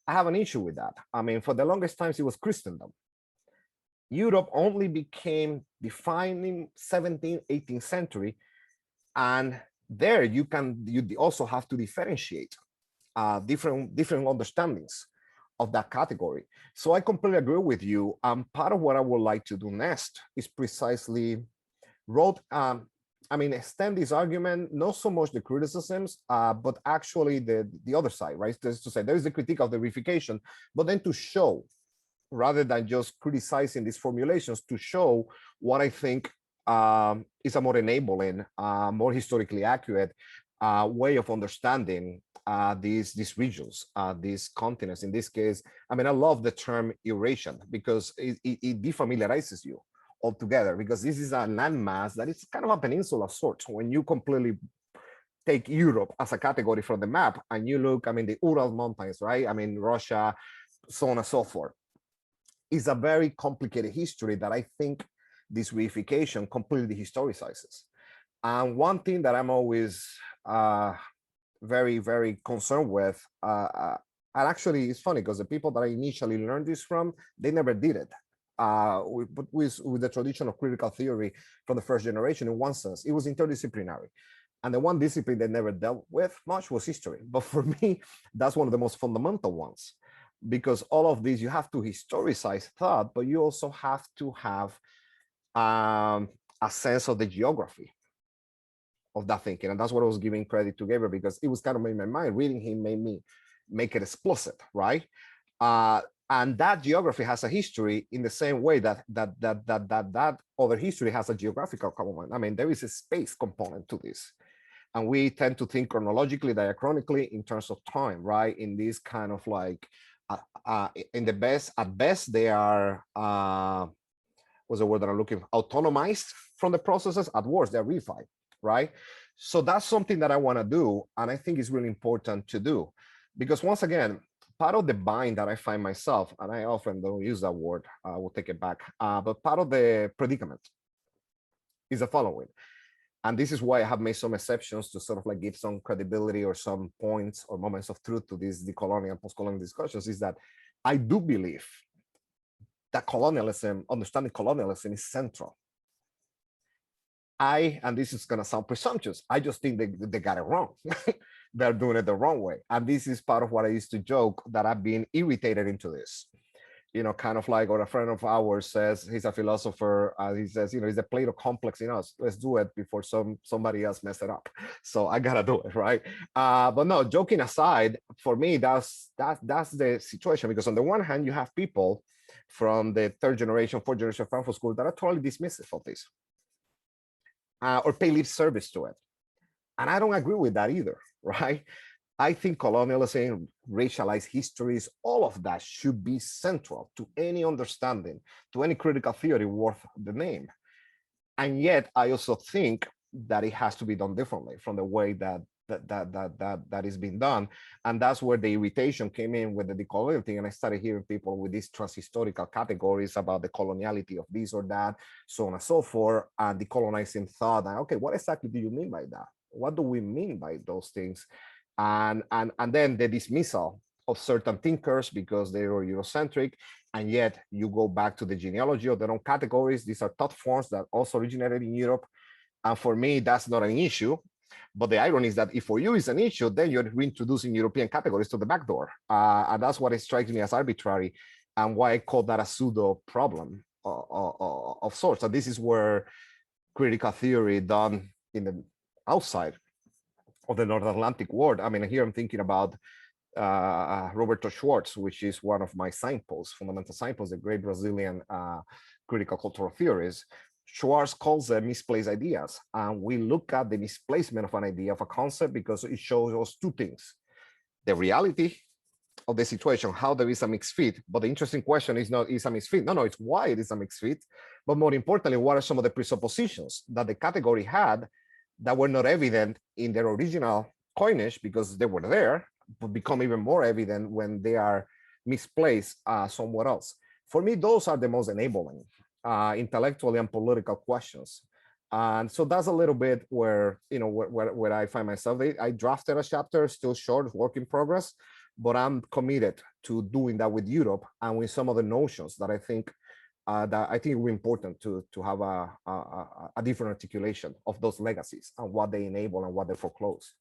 [SPEAKER 2] I have an issue with that. I mean, for the longest times, it was Christendom. Europe only became defined in 17th, 18th century. And there you also have to differentiate different understandings of that category. So I completely agree with you. Part of what I would like to do next is precisely extend this argument, not so much the criticisms, but actually the other side, right? Just to say there is the critique of the reification, but then to show, rather than just criticizing these formulations, to show what I think is a more enabling, more historically accurate way of understanding these regions, these continents. In this case, I mean, I love the term Eurasian because it defamiliarizes you altogether, because this is a landmass that is kind of a peninsula of sorts. When you completely take Europe as a category from the map and you look, I mean, the Ural Mountains, right? I mean, Russia, so on and so forth. It's a very complicated history that I think this reification completely historicizes. And one thing that I'm always very, very concerned with, and actually it's funny because the people that I initially learned this from, they never did it. With the tradition of critical theory from the first generation, in one sense, it was interdisciplinary. And the one discipline they never dealt with much was history. But for me, that's one of the most fundamental ones, because all of these, you have to historicize thought, but you also have to have a sense of the geography of that thinking. And that's what I was giving credit to Gabriel, because it was kind of in my mind. Reading him made me make it explicit, right? And that geography has a history in the same way that other history has a geographical component. I mean, there is a space component to this. And we tend to think chronologically, diachronically in terms of time, right? In this kind of like, at best, they are, what's the word that I'm looking for? Autonomized from the processes. At worst, they're reified, right? So that's something that I want to do. And I think it's really important to do, because once again, part of the bind that I find myself, and I often don't use that word, I will take it back, but part of the predicament is the following. And this is why I have made some exceptions to sort of like give some credibility or some points or moments of truth to these decolonial and post-colonial discussions, is that I do believe that colonialism, understanding colonialism, is central. And this is going to sound presumptuous, I just think they got it wrong. They're doing it the wrong way. And this is part of what I used to joke, that I've been irritated into this. You know, kind of like what a friend of ours says, he's a philosopher, he says, you know, it's a Plato complex in us. Let's do it before somebody else mess it up. So I gotta do it, right? But no, joking aside, for me, that's the situation, because on the one hand, you have people from the third generation, fourth generation Frankfurt School that are totally dismissive of this, or pay lip service to it. And I don't agree with that either, right? I think colonialism, racialized histories, all of that should be central to any understanding, to any critical theory worth the name. And yet, I also think that it has to be done differently from the way that is being done. And that's where the irritation came in with the decolonial thing. And I started hearing people with these transhistorical categories about the coloniality of this or that, so on and so forth, and decolonizing thought. And okay, what exactly do you mean by that? What do we mean by those things? And then the dismissal of certain thinkers because they were Eurocentric, and yet you go back to the genealogy of their own categories. These are thought forms that also originated in Europe. And for me, that's not an issue. But the irony is that if for you it's an issue, then you're reintroducing European categories to the back door. And that's what it strikes me as arbitrary, and why I call that a pseudo problem of sorts. And this is where critical theory done in the outside of the North Atlantic world. I mean, here I'm thinking about Roberto Schwartz, which is one of my signposts, fundamental signposts, the great Brazilian critical cultural theorist. Schwartz calls them misplaced ideas. And we look at the misplacement of an idea, of a concept, because it shows us two things: the reality of the situation, how there is a mixed fit. But the interesting question is not, is a mixed fit? No, it's why it is a mixed fit. but more importantly, what are some of the presuppositions that the category had that were not evident in their original coinage because they were there, but become even more evident when they are misplaced somewhere else. For me, those are the most enabling intellectually and political questions. And so that's a little bit where, you know, where I find myself. I drafted a chapter, still short, work in progress, but I'm committed to doing that with Europe and with some of the notions that I think were important to have a different articulation of those legacies and what they enable and what they foreclose.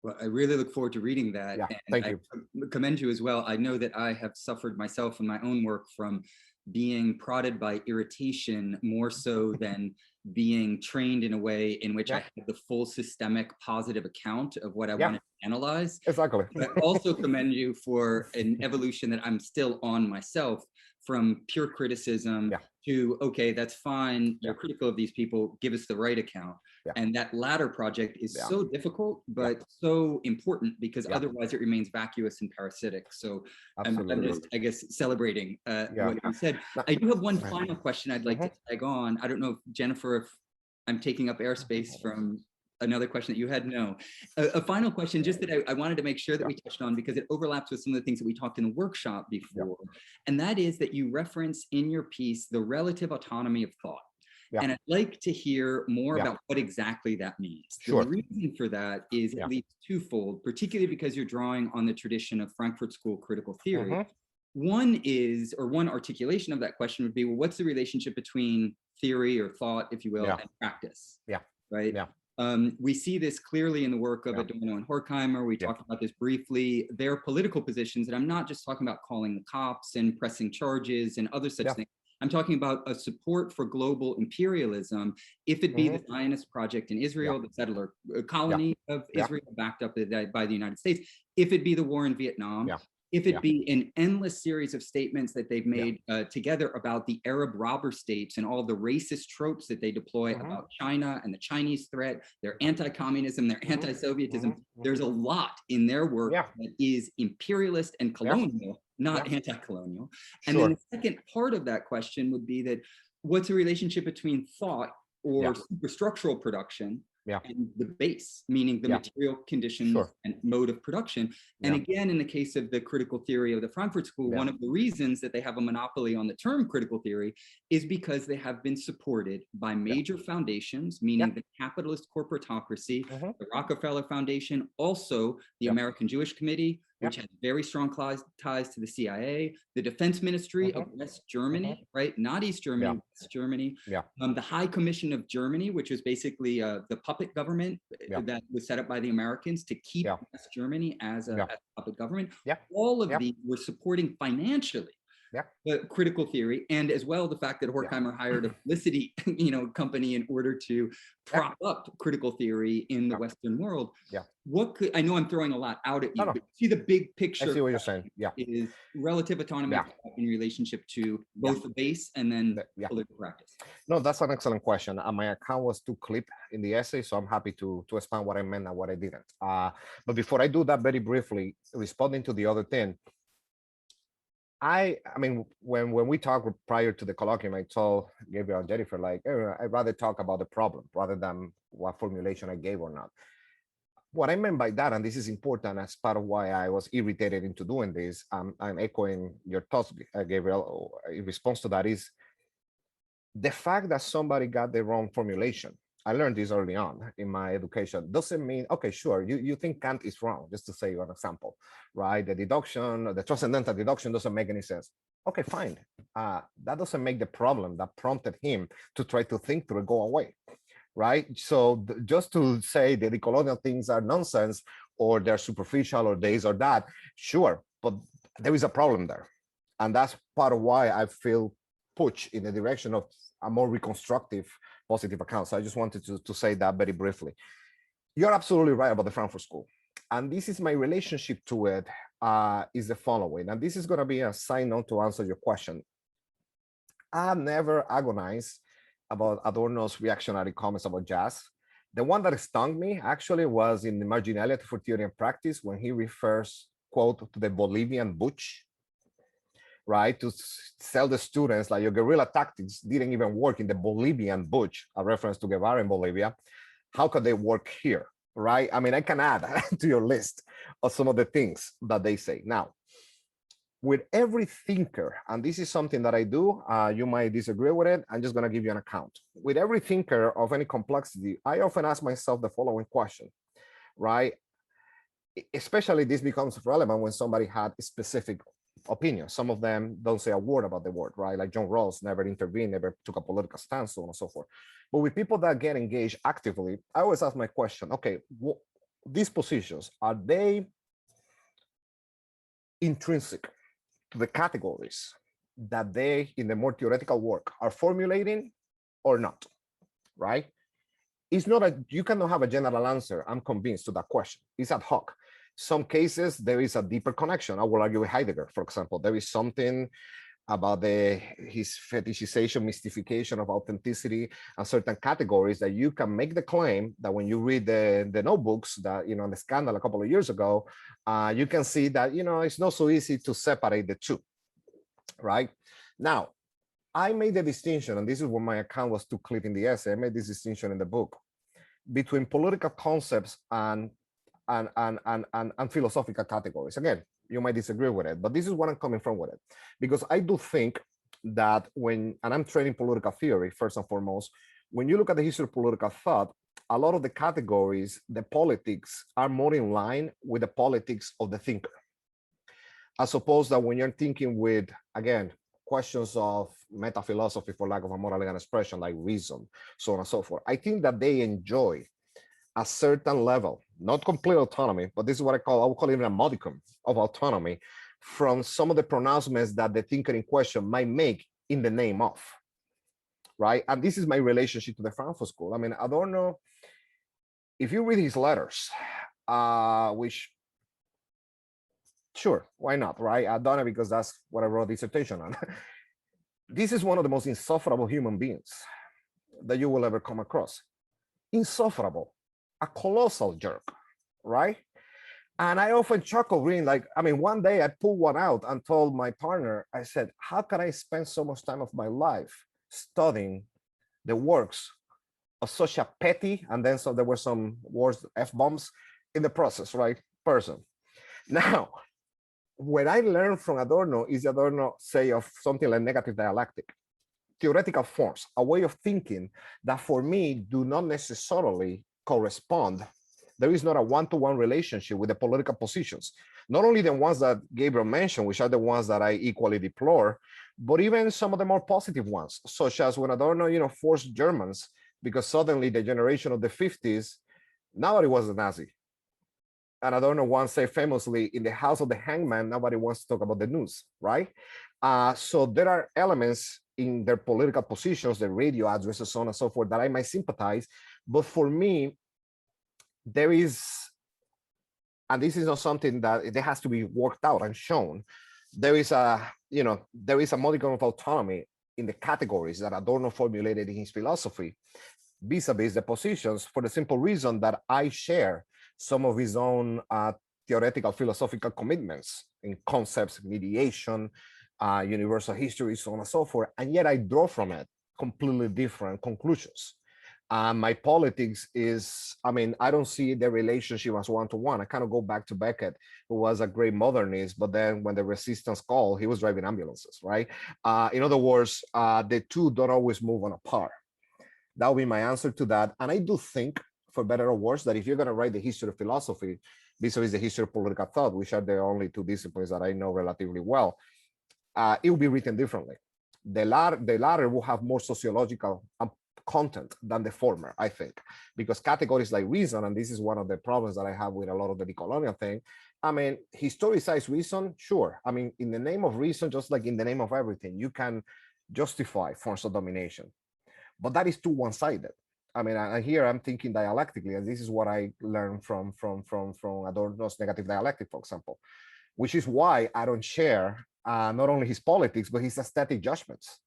[SPEAKER 3] Well, I really look forward to reading that.
[SPEAKER 2] Yeah,
[SPEAKER 3] and
[SPEAKER 2] thank you.
[SPEAKER 3] I commend you as well. I know that I have suffered myself in my own work from being prodded by irritation more so than being trained in a way in which I had the full systemic positive account of what I wanted to analyze.
[SPEAKER 2] Exactly.
[SPEAKER 3] But I also commend you for an evolution that I'm still on myself, from pure criticism to, okay, that's fine, you're critical of these people, give us the right account. And that latter project is so difficult, but so important, because otherwise it remains vacuous and parasitic. So I'm just, I guess, celebrating what you said. I do have one final question I'd like to tag on. I don't know, if Jennifer, if I'm taking up airspace from another question that you had. No. A final question, just that I wanted to make sure that we touched on, because it overlaps with some of the things that we talked in the workshop before. And that is that you reference in your piece the relative autonomy of thought. And I'd like to hear more about what exactly that means. The reason for that is at least twofold, particularly because you're drawing on the tradition of Frankfurt School critical theory. One is, or one articulation of that question would be, well, what's the relationship between theory or thought, if you will, and practice? Right? We see this clearly in the work of Adorno and Horkheimer. We talked about this briefly. Their political positions, and I'm not just talking about calling the cops and pressing charges and other such things. I'm talking about a support for global imperialism, if it be the Zionist project in Israel, the settler colony of Israel, backed up by the United States, if it be the war in Vietnam, if it be an endless series of statements that they've made together about the Arab robber states and all the racist tropes that they deploy about China and the Chinese threat, their anti-communism, their anti-Sovietism. There's a lot in their work that is imperialist and colonial, not anti-colonial. And then the second part of that question would be that, what's the relationship between thought or superstructural production and the base, meaning the material conditions and mode of production. And again, in the case of the critical theory of the Frankfurt School, one of the reasons that they have a monopoly on the term critical theory is because they have been supported by major foundations, meaning the capitalist corporatocracy, the Rockefeller Foundation, also the American Jewish Committee, which has very strong ties to the CIA, the Defense Ministry of West Germany, right? Not East Germany, West Germany. The High Commission of Germany, which was basically the puppet government that was set up by the Americans to keep West Germany as a puppet government. All of these were supporting financially the critical theory, and as well the fact that Horkheimer hired a publicity company in order to prop up critical theory in the Western world. What could, I know I'm throwing a lot out at you, but see the big picture.
[SPEAKER 2] I see what you're saying.
[SPEAKER 3] Is relative autonomy in relationship to both the base and then political practice?
[SPEAKER 2] No, that's an excellent question. My account was too clipped in the essay, so I'm happy to expand what I meant and what I didn't. But before I do that, very briefly, responding to the other thing, I mean, when we talked prior to the colloquium, I told Gabriel and Jennifer, like, I'd rather talk about the problem rather than what formulation I gave or not. What I meant by that, and this is important as part of why I was irritated into doing this, I'm echoing your thoughts, Gabriel, in response to that, is the fact that somebody got the wrong formulation. I learned this early on in my education. Doesn't mean, okay, sure, you think Kant is wrong, just to say one example, right? The deduction, the transcendental deduction doesn't make any sense. Okay, fine. That doesn't make the problem that prompted him to try to think through it go away, right? So just to say that the colonial things are nonsense or they're superficial or this or that, sure, but there is a problem there. And that's part of why I feel pushed in the direction of a more reconstructive positive account. So I just wanted to say that very briefly. You're absolutely right about the Frankfurt School. And this is my relationship to it is the following. And this is going to be a side note to answer your question. I never agonized about Adorno's reactionary comments about jazz. The one that stung me actually was in the Marginality for Theory and Practice when he refers, quote, to the Bolivian butch, right? To sell the students like your guerrilla tactics didn't even work in the Bolivian bush, a reference to Guevara in Bolivia. How could they work here, right? I mean, I can add to your list of some of the things that they say. Now, with every thinker, and this is something that I do, you might disagree with it, I'm just gonna give you an account. With every thinker of any complexity, I often ask myself the following question, right? Especially this becomes relevant when somebody had a specific opinion. Some of them don't say a word about the word, right? Like John Rawls never intervened, never took a political stance, so on and so forth. But with people that get engaged actively, I always ask my question, okay, these positions, are they intrinsic to the categories that they, in the more theoretical work, are formulating or not, right? It's not a, you cannot have a general answer, I'm convinced, to that question. It's ad hoc. Some cases, there is a deeper connection. I will argue with Heidegger, for example. There is something about his fetishization, mystification of authenticity and certain categories that you can make the claim that when you read the notebooks that, you know, the scandal a couple of years ago, you can see that, you know, it's not so easy to separate the two, right? Now, I made the distinction, and this is where my account was too clear in the essay, I made this distinction in the book, between political concepts and philosophical categories. Again, you might disagree with it, but this is what I'm coming from with it. Because I do think that when, and I'm training political theory, first and foremost, when you look at the history of political thought, a lot of the categories, the politics are more in line with the politics of the thinker. I suppose that when you're thinking with, again, questions of meta-philosophy, for lack of a more elegant expression, like reason, so on and so forth, I think that they enjoy a certain level, not complete autonomy, but this is what I will call even a modicum of autonomy from some of the pronouncements that the thinker in question might make in the name of, right? And this is my relationship to the Frankfurt School. I mean, Adorno, if you read his letters, which, sure, why not, right? I've done it because that's what I wrote a dissertation on. This is one of the most insufferable human beings that you will ever come across. Insufferable, a colossal jerk, right? And I often chuckle reading, like, I mean, one day I pulled one out and told my partner, I said, how can I spend so much time of my life studying the works of such a petty, and then so there were some words, F-bombs in the process, right, person. Now, what I learned from Adorno is Adorno say of something like negative dialectic, theoretical forms, a way of thinking that for me do not necessarily correspond. There is not a one-to-one relationship with the political positions, not only the ones that Gabriel mentioned, which are the ones that I equally deplore, but even some of the more positive ones, such as when Adorno, you know, forced Germans, because suddenly the generation of the 50s, nobody was a Nazi. And Adorno once said famously, in the house of the hangman, nobody wants to talk about the news, right? So there are elements in their political positions, their radio addresses, so on and so forth, that I might sympathize. But for me, there is, and this is not something that it has to be worked out and shown, there is a, you know, there is a modicum of autonomy in the categories that Adorno formulated in his philosophy, vis-a-vis the positions, for the simple reason that I share some of his own theoretical philosophical commitments in concepts, mediation, universal history, so on and so forth, and yet I draw from it completely different conclusions. My politics is, I mean, I don't see the relationship as one-to-one. I kind of go back to Beckett, who was a great modernist, but then when the resistance called, he was driving ambulances, right? In other words, the two don't always move on a par. That would be my answer to that. And I do think, for better or worse, that if you're going to write the history of philosophy, vis-a-vis the history of political thought, which are the only two disciplines that I know relatively well, it will be written differently. The latter will have more sociological content than the former, I think, because categories like reason, and this is one of the problems that I have with a lot of the decolonial thing, I mean, historicize reason, sure. I mean, in the name of reason, just like in the name of everything, you can justify forms of domination, but that is too one-sided. I mean, here I'm thinking dialectically, and this is what I learned from Adorno's negative dialectic, for example, which is why I don't share not only his politics, but his aesthetic judgments.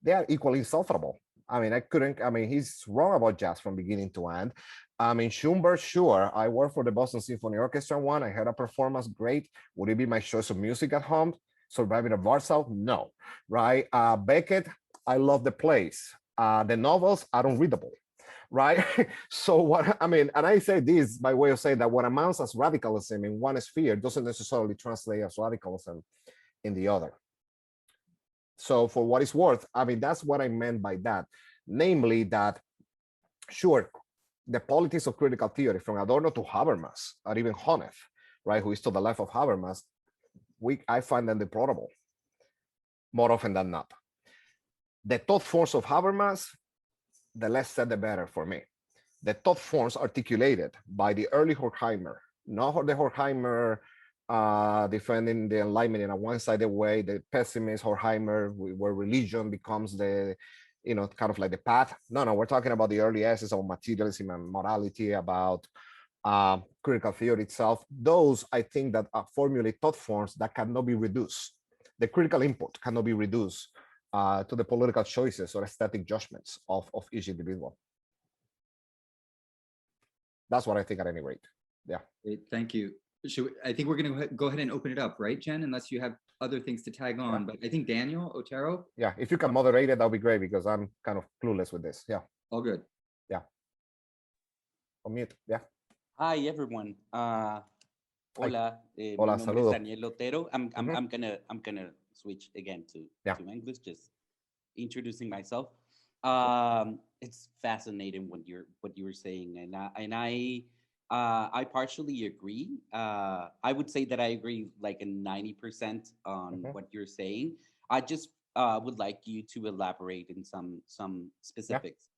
[SPEAKER 2] They are equally insufferable. I mean, he's wrong about jazz from beginning to end. I mean, Schubert, sure, I worked for the Boston Symphony Orchestra one. I heard a performance, great. Would it be my choice of music at home? Surviving of Warsaw, no, right? Beckett, I love the plays. The novels, I don't read the book, right? So what I mean, and I say this by way of saying that what amounts as radicalism in one sphere doesn't necessarily translate as radicalism in the other. So for what it's worth, I mean, that's what I meant by that. Namely that, sure, the politics of critical theory from Adorno to Habermas, or even Honneth, right, who is to the left of Habermas, I find them deplorable more often than not. The thought forms of Habermas, the less said, the better for me. The thought forms articulated by the early Horkheimer, not the Horkheimer defending the Enlightenment in a one-sided way, the pessimist Horkheimer, where religion becomes the, kind of like the path. No, we're talking about the early essays of materialism and morality, about critical theory itself. Those, I think, that formulate thought forms that cannot be reduced. The critical input cannot be reduced to the political choices or aesthetic judgments of each individual. That's what I think at any rate. Yeah.
[SPEAKER 3] Great, thank you. I think we're going to go ahead and open it up, right, Jen? Unless you have other things to tag on. But I think Daniel Otero.
[SPEAKER 2] Yeah, if you can moderate it, that'll be great, because I'm kind of clueless with this. Yeah.
[SPEAKER 3] All good.
[SPEAKER 2] Yeah. On mute. Yeah.
[SPEAKER 4] Hi, everyone. Hola.
[SPEAKER 2] Hola,
[SPEAKER 4] Mi nombre es
[SPEAKER 2] saludos.
[SPEAKER 4] Daniel Otero. I'm gonna switch again to English, just introducing myself. It's fascinating what you were saying, and I partially agree. I would say that I agree like in 90% on what you're saying. I just would like you to elaborate in some specifics.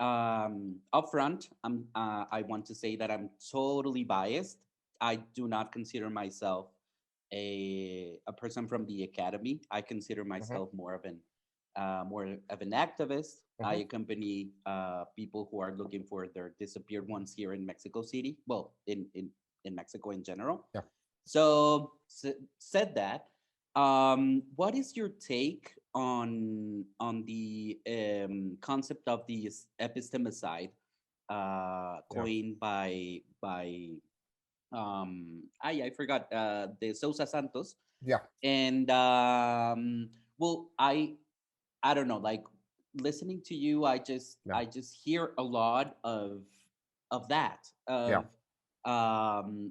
[SPEAKER 4] Up front, I want to say that I'm totally biased. I do not consider myself a person from the academy. I consider myself more of an activist. I accompany people who are looking for their disappeared ones here in Mexico City. Well, in Mexico in general.
[SPEAKER 2] Yeah.
[SPEAKER 4] So said that, what is your take on the concept of the epistemicide coined by I forgot the Sousa Santos.
[SPEAKER 2] Yeah.
[SPEAKER 4] And well, I don't know, like listening to you, I just hear a lot of that,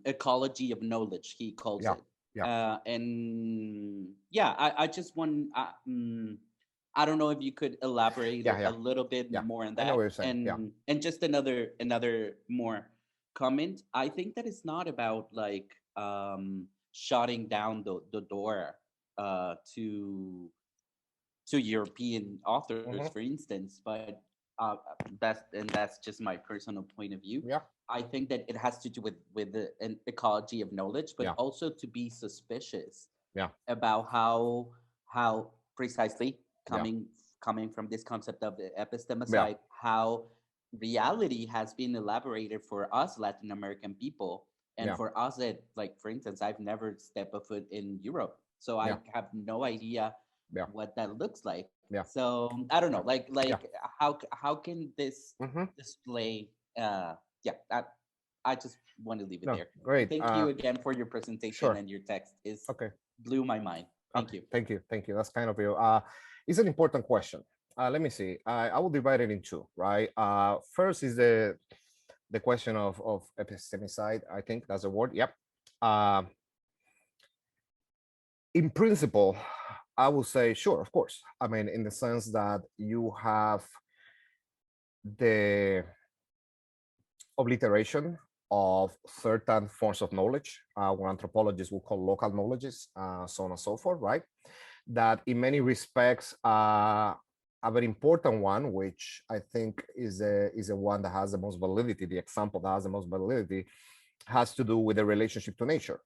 [SPEAKER 4] ecology of knowledge, he calls it. And I just want I don't know if you could elaborate a little bit more on that.
[SPEAKER 2] I know what you're saying.
[SPEAKER 4] And just another more comment. I think that it's not about like shutting down the door to European authors, for instance, but that's just my personal point of view.
[SPEAKER 2] Yeah.
[SPEAKER 4] I think that it has to do with an ecology of knowledge, but also to be suspicious about how precisely coming from this concept of the epistemicide, how reality has been elaborated for us Latin American people, and for us that, like, for instance, I've never stepped a foot in Europe, so I have no idea what that looks like. So I don't know, like how can this display I just want to leave it there.
[SPEAKER 2] Great.
[SPEAKER 4] Thank you again for your presentation and your text is blew my mind. Thank you.
[SPEAKER 2] Thank you. That's kind of you. It's an important question. Let me see. I will divide it in two, right? First is the question of epistemicide. I think that's a word. Yep. In principle, I will say, sure, of course. I mean, in the sense that you have the obliteration of certain forms of knowledge, what anthropologists will call local knowledges, so on and so forth, right? That in many respects, a very important one, which I think is a one that has the most validity, the example that has the most validity, has to do with the relationship to nature.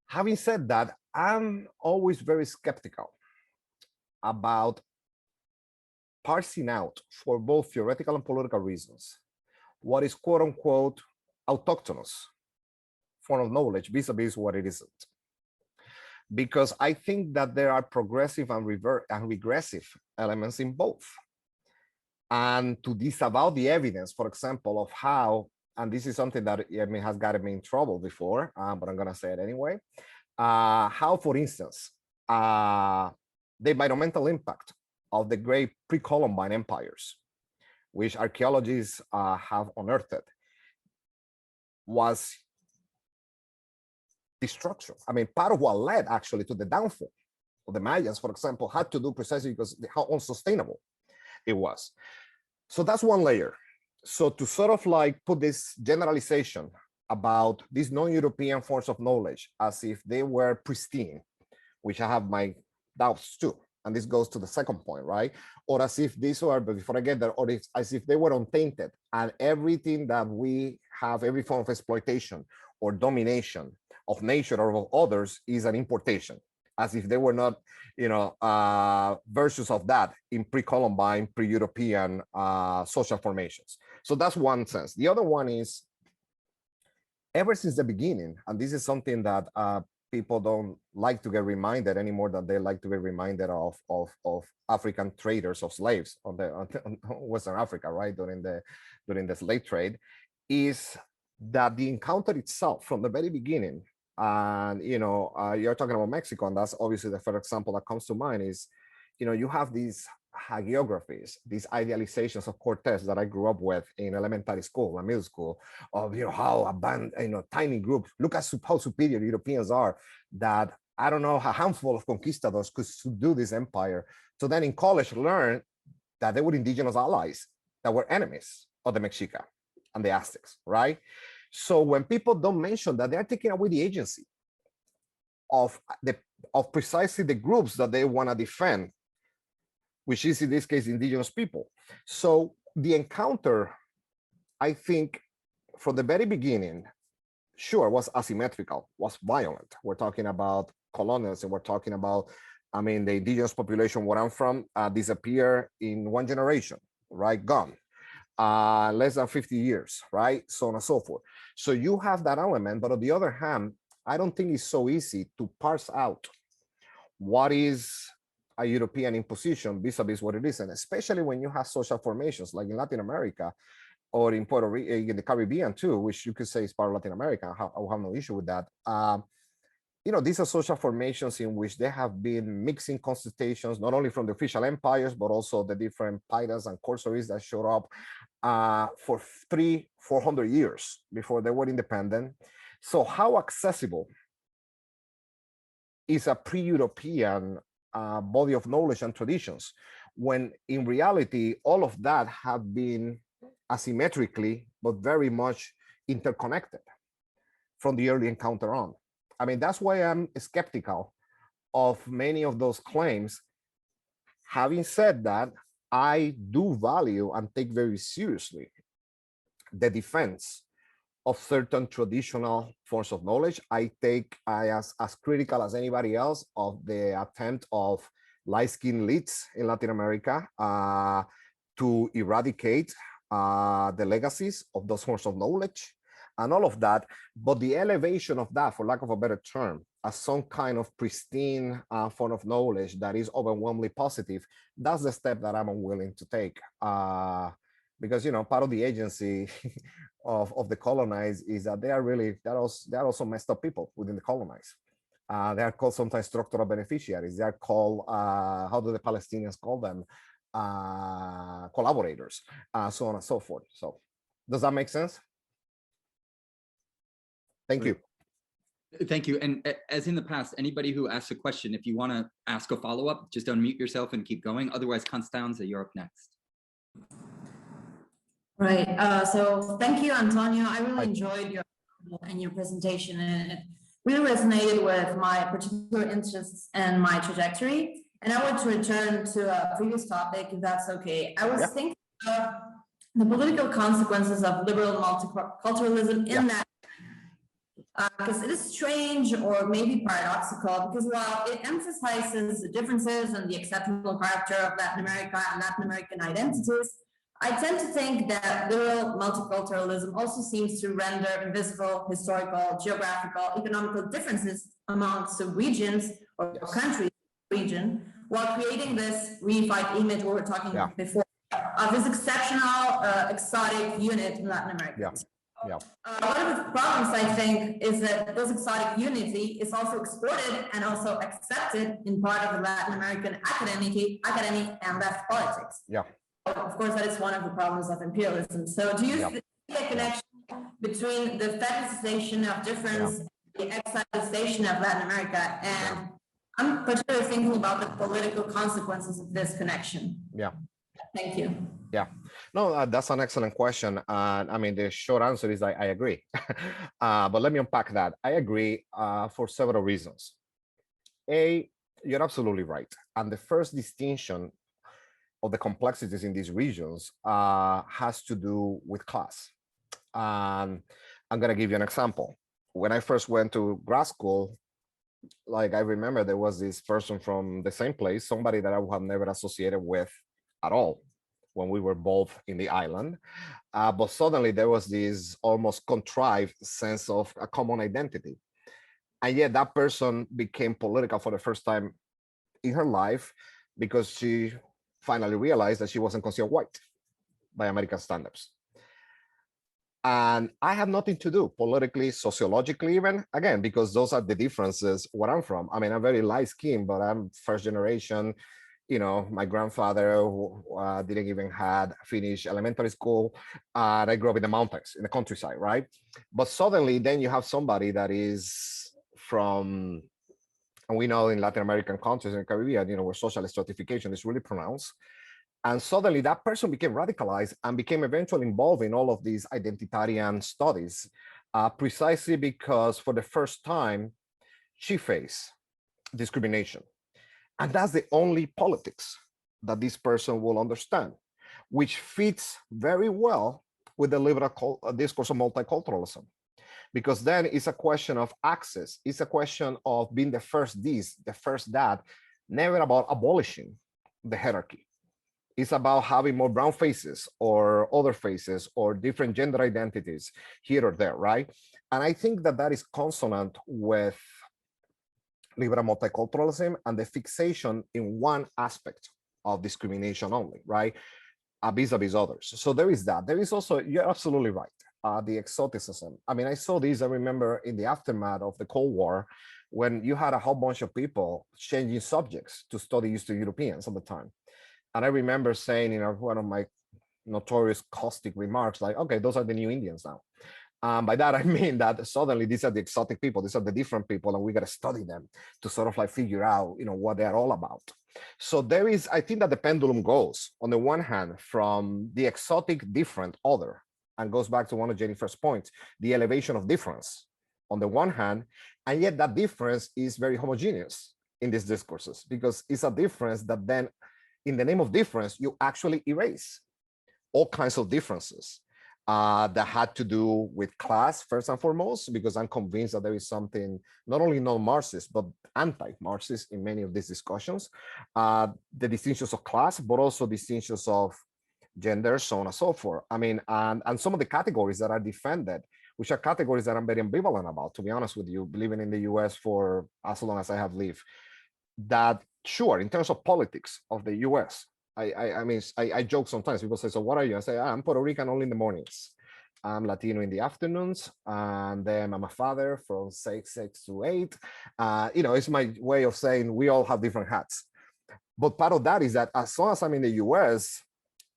[SPEAKER 2] Having said that, I'm always very skeptical about parsing out, for both theoretical and political reasons, what is quote unquote autochthonous form of knowledge vis-a-vis what it isn't. Because I think that there are progressive and regressive elements in both. And to disavow the evidence, for example, of how, and this is something that has gotten me in trouble before, but I'm going to say it anyway, how, for instance, the environmental impact of the great pre-Columbine empires, which archaeologists have unearthed, was destruction. I mean, part of what led actually to the downfall of the Mayans, for example, had to do precisely because how unsustainable it was. So that's one layer. So to sort of like put this generalization about these non-European forms of knowledge as if they were pristine, which I have my doubts too. And this goes to the second point, right? Or as if these were, but before I get there, or as if they were untainted and everything that we have, every form of exploitation or domination of nature or of others is an importation, as if they were not, you know, versions of that in pre-Columbine, pre-European social formations. So that's one sense. The other one is, ever since the beginning, and this is something that people don't like to get reminded anymore than they like to be reminded of African traders of slaves on Western Africa, right, during the slave trade, is that the encounter itself from the very beginning, and you know, you're talking about Mexico, and that's obviously the first example that comes to mind, is, you know, you have these hagiographies, these idealizations of Cortez that I grew up with in elementary school and middle school, of, you know, how tiny groups, look at how superior Europeans are, that I don't know, a handful of conquistadors could subdue this empire. So then in college learn that they were indigenous allies that were enemies of the Mexica and the Aztecs, right? So when people don't mention that, they're taking away the agency of precisely the groups that they want to defend, which is in this case indigenous people. So the encounter, I think, from the very beginning, sure, was asymmetrical, was violent. We're talking about colonialism, we're talking about, I mean, the indigenous population where I'm from disappeared in one generation, right? Gone. Less than 50 years, right? So on and so forth. So you have that element, but on the other hand, I don't think it's so easy to parse out what is a European imposition vis-a-vis what it is, and especially when you have social formations like in Latin America or in Puerto Rico, in the Caribbean too, which you could say is part of Latin America. I have no issue with that. You know, these are social formations in which there have been mixing constitutions, not only from the official empires, but also the different pirates and corsaries that showed up for 300-400 years before they were independent. So how accessible is a pre-European body of knowledge and traditions, when in reality, all of that have been asymmetrically, but very much interconnected from the early encounter on. I mean, that's why I'm skeptical of many of those claims. Having said that, I do value and take very seriously the defense of certain traditional forms of knowledge. I as critical as anybody else of the attempt of light-skinned elites in Latin America to eradicate the legacies of those forms of knowledge and all of that. But the elevation of that, for lack of a better term, as some kind of pristine form of knowledge that is overwhelmingly positive, that's the step that I'm unwilling to take. Because, you know, part of the agency of the colonized is that they're also messed up people within the colonized. They are called sometimes structural beneficiaries. They are called, how do the Palestinians call them? Collaborators, so on and so forth. So does that make sense? Thank you.
[SPEAKER 3] Thank you. And as in the past, anybody who asks a question, if you want to ask a follow-up, just unmute yourself and keep going. Otherwise, Constanza, you're up next.
[SPEAKER 5] Right. So thank you, Antonio. I really enjoyed your presentation, and it really resonated with my particular interests and my trajectory. And I want to return to a previous topic, if that's okay. I was thinking of the political consequences of liberal multiculturalism in that, because it is strange or maybe paradoxical, because while it emphasizes the differences and the exceptional character of Latin America and Latin American identities, I tend to think that liberal multiculturalism also seems to render invisible historical, geographical, economical differences amongst the regions or countries region, while creating this reified image we were talking before of this exceptional, exotic unit in Latin America. one of the problems, I think, is that those exotic unity is also exported and also accepted in part of the Latin American academy and left politics. Of course, that is one of the problems of imperialism. So do you see a connection between the fetishization of difference, the exoticization of Latin America, and I'm particularly thinking about the political consequences of this connection? Thank you.
[SPEAKER 2] No, that's an excellent question. I mean, the short answer is I agree. But let me unpack that. I agree for several reasons. A, you're absolutely right. And the first distinction of the complexities in these regions has to do with class. I'm going to give you an example. When I first went to grad school, like I remember there was this person from the same place, somebody that I would have never associated with at all when we were both in the island. But suddenly there was this almost contrived sense of a common identity. And yet that person became political for the first time in her life because she finally realized that she wasn't considered white by American standards. And I have nothing to do politically, sociologically, even, again, because those are the differences where I'm from. I mean, I'm very light skinned, but I'm first generation. You know, my grandfather didn't even had finished elementary school. And I grew up in the mountains, in the countryside, right? But suddenly then you have somebody that is from, and we know in Latin American countries and the Caribbean, you know, where social stratification is really pronounced. And suddenly that person became radicalized and became eventually involved in all of these identitarian studies, precisely because for the first time, she faced discrimination. And that's the only politics that this person will understand, which fits very well with the liberal discourse of multiculturalism. Because then it's a question of access. It's a question of being the first this, the first that, never about abolishing the hierarchy. It's about having more brown faces or other faces or different gender identities here or there, right? And I think that that is consonant with liberal multiculturalism and the fixation in one aspect of discrimination only, right? Vis-a-vis others. So there is that. There is also, you're absolutely right, the exoticism. I mean, I saw this, I remember in the aftermath of the Cold War, when you had a whole bunch of people changing subjects to study Eastern Europeans at the time. And I remember saying, you know, one of my notorious caustic remarks, like, okay, those are the new Indians now. By that, I mean that suddenly these are the exotic people, these are the different people, and we got to study them to sort of like figure out, you know, what they're all about. So there is, I think that the pendulum goes, on the one hand, from the exotic, different, other, and goes back to one of Jennifer's points, the elevation of difference on the one hand, and yet that difference is very homogeneous in these discourses, because it's a difference that then, in the name of difference, you actually erase all kinds of differences that had to do with class, first and foremost, because I'm convinced that there is something not only non-Marxist, but anti-Marxist in many of these discussions. The distinctions of class, but also distinctions of gender, so on and so forth. I mean, and some of the categories that are defended, which are categories that I'm very ambivalent about, to be honest with you, living in the US for as long as I have lived, that sure, in terms of politics of the US, I mean, I joke sometimes. People say, so what are you? I say, I'm Puerto Rican only in the mornings. I'm Latino in the afternoons. And then I'm a father from 6 to 8. You know, it's my way of saying we all have different hats. But part of that is that as long as I'm in the US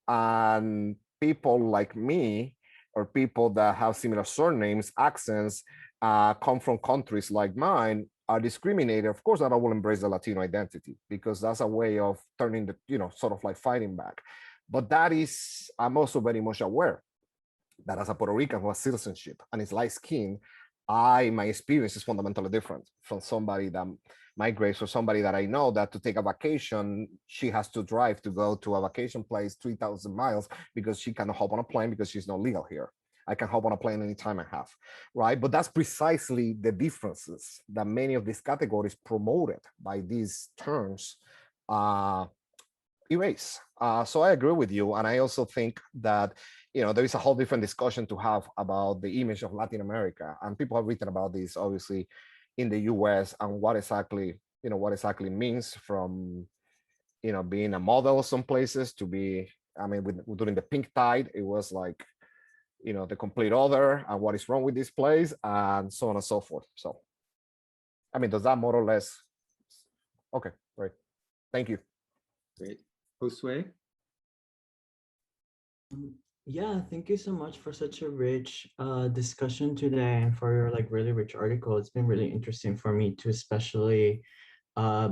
[SPEAKER 2] and people like me or people that have similar surnames, accents, come from countries like mine, are discriminated, of course, that I will embrace the Latino identity, because that's a way of turning the, you know, sort of like fighting back. But that is, I'm also very much aware that as a Puerto Rican who has citizenship and is light skinned, my experience is fundamentally different from somebody that migrates or somebody that I know that to take a vacation, she has to drive to go to a vacation place 3,000 miles because she cannot hop on a plane because she's not legal here. I can hop on a plane anytime I have, right? But that's precisely the differences that many of these categories promoted by these terms erase. So I agree with you. And I also think that, you know, there is a whole different discussion to have about the image of Latin America. And people have written about this, obviously, in the US and what exactly, you know, what exactly means from, you know, being a model some places to be, I mean, during the pink tide, it was like, you know, the complete other and what is wrong with this place and so on and so forth. So, I mean, does that more or less? Okay, great. Thank you.
[SPEAKER 3] Great. Josue?
[SPEAKER 6] Yeah, thank you so much for such a rich discussion today and for your like really rich article. It's been really interesting for me too, especially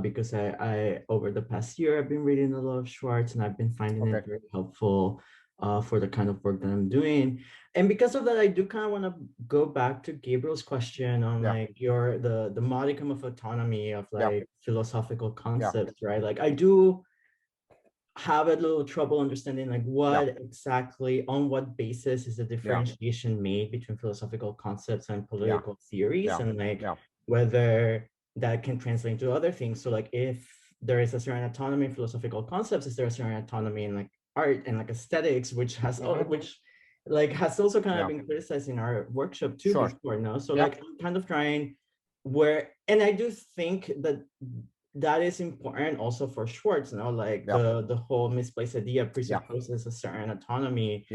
[SPEAKER 6] because I over the past year I've been reading a lot of Schwartz and I've been finding it very helpful for the kind of work that I'm doing. And because of that, I do kind of want to go back to Gabriel's question on like the modicum of autonomy of like philosophical concepts, right? Like I do have a little trouble understanding like what exactly, on what basis is the differentiation made between philosophical concepts and political theories, and like whether that can translate into other things. So like if there is a certain autonomy in philosophical concepts, is there a certain autonomy in like art and like aesthetics, which has which like has also kind of been criticized in our workshop too before, no? So like I'm kind of trying where, and I do think that that is important also for Schwartz, you know, like the whole misplaced idea presupposes a certain autonomy.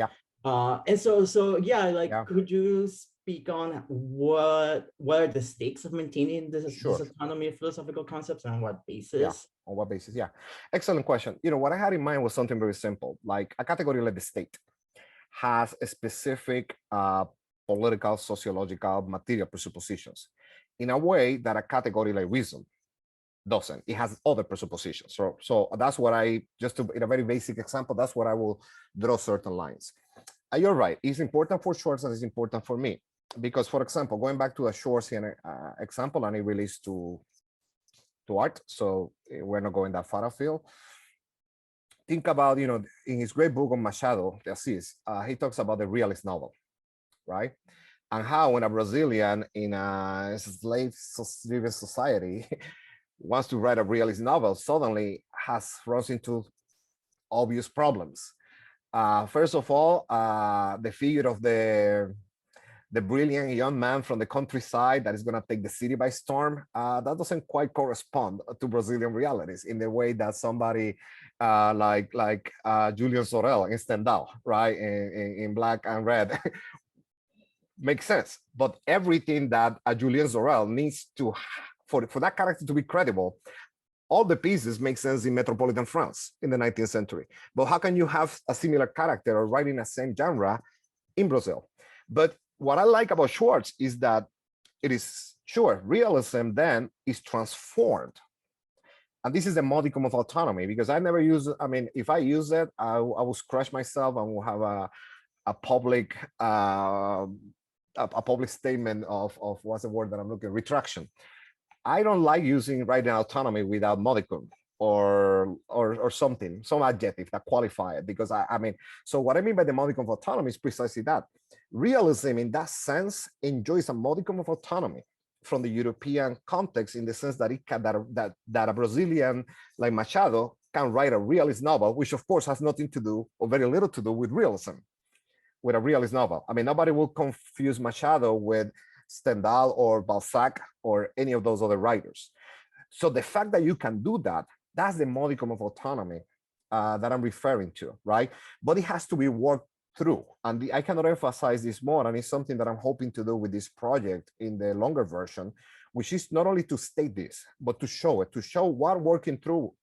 [SPEAKER 6] And so yeah, like could you speak on what are the stakes of maintaining this autonomy of philosophical concepts and on what basis?
[SPEAKER 2] On what basis? Yeah, excellent question. You know, what I had in mind was something very simple, like a category like the state has a specific political, sociological, material presuppositions in a way that a category like reason doesn't. It has other presuppositions. So that's what I, just to, in a very basic example, that's what I will draw certain lines. You're right. It's important for Schwartz and it's important for me. Because, for example, going back to a Schwartzian example, and it relates to art, so we're not going that far afield. Think about, you know, in his great book on Machado de Assis, he talks about the realist novel, right? And how when a Brazilian in a slave-driven society wants to write a realist novel, suddenly runs into obvious problems. First of all, the figure of the brilliant young man from the countryside that is going to take the city by storm, that doesn't quite correspond to Brazilian realities in the way that somebody like Julian Sorel in Stendhal, right, in Black and Red, makes sense. But everything that Julian Sorel needs to, for that character to be credible, all the pieces make sense in metropolitan France in the 19th century. But how can you have a similar character or writing the same genre in Brazil? But what I like about Schwartz is that it is, sure, realism then is transformed. And this is the modicum of autonomy, because I never use it. I mean, if I use it, I will crush myself and will have a public statement of what's the word that I'm looking, retraction. I don't like using writing autonomy without modicum or something, some adjective that qualify it, because I mean, so what I mean by the modicum of autonomy is precisely that. Realism in that sense enjoys a modicum of autonomy from the European context, in the sense that it can, that a Brazilian like Machado can write a realist novel, which of course has nothing to do, or very little to do, with realism, with a realist novel. I mean, nobody will confuse Machado with Stendhal or Balzac or any of those other writers. So the fact that you can do that, that's the modicum of autonomy that I'm referring to, right? But it has to be worked through. And I cannot emphasize this more, and it's something that I'm hoping to do with this project in the longer version, which is not only to state this, but to show it, to show what working through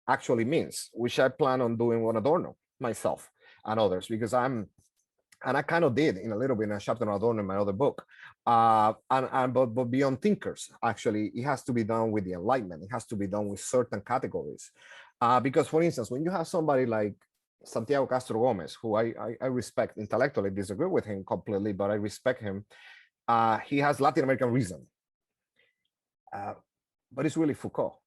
[SPEAKER 2] actually means, which I plan on doing on Adorno myself and others, because and I kind of did in a little bit in a chapter on Adorno in my other book. But beyond thinkers, actually, it has to be done with the Enlightenment. It has to be done with certain categories. Because, for instance, when you have somebody like Santiago Castro Gomez, who I respect intellectually, disagree with him completely, but I respect him. He has Latin American reason, but it's really Foucault.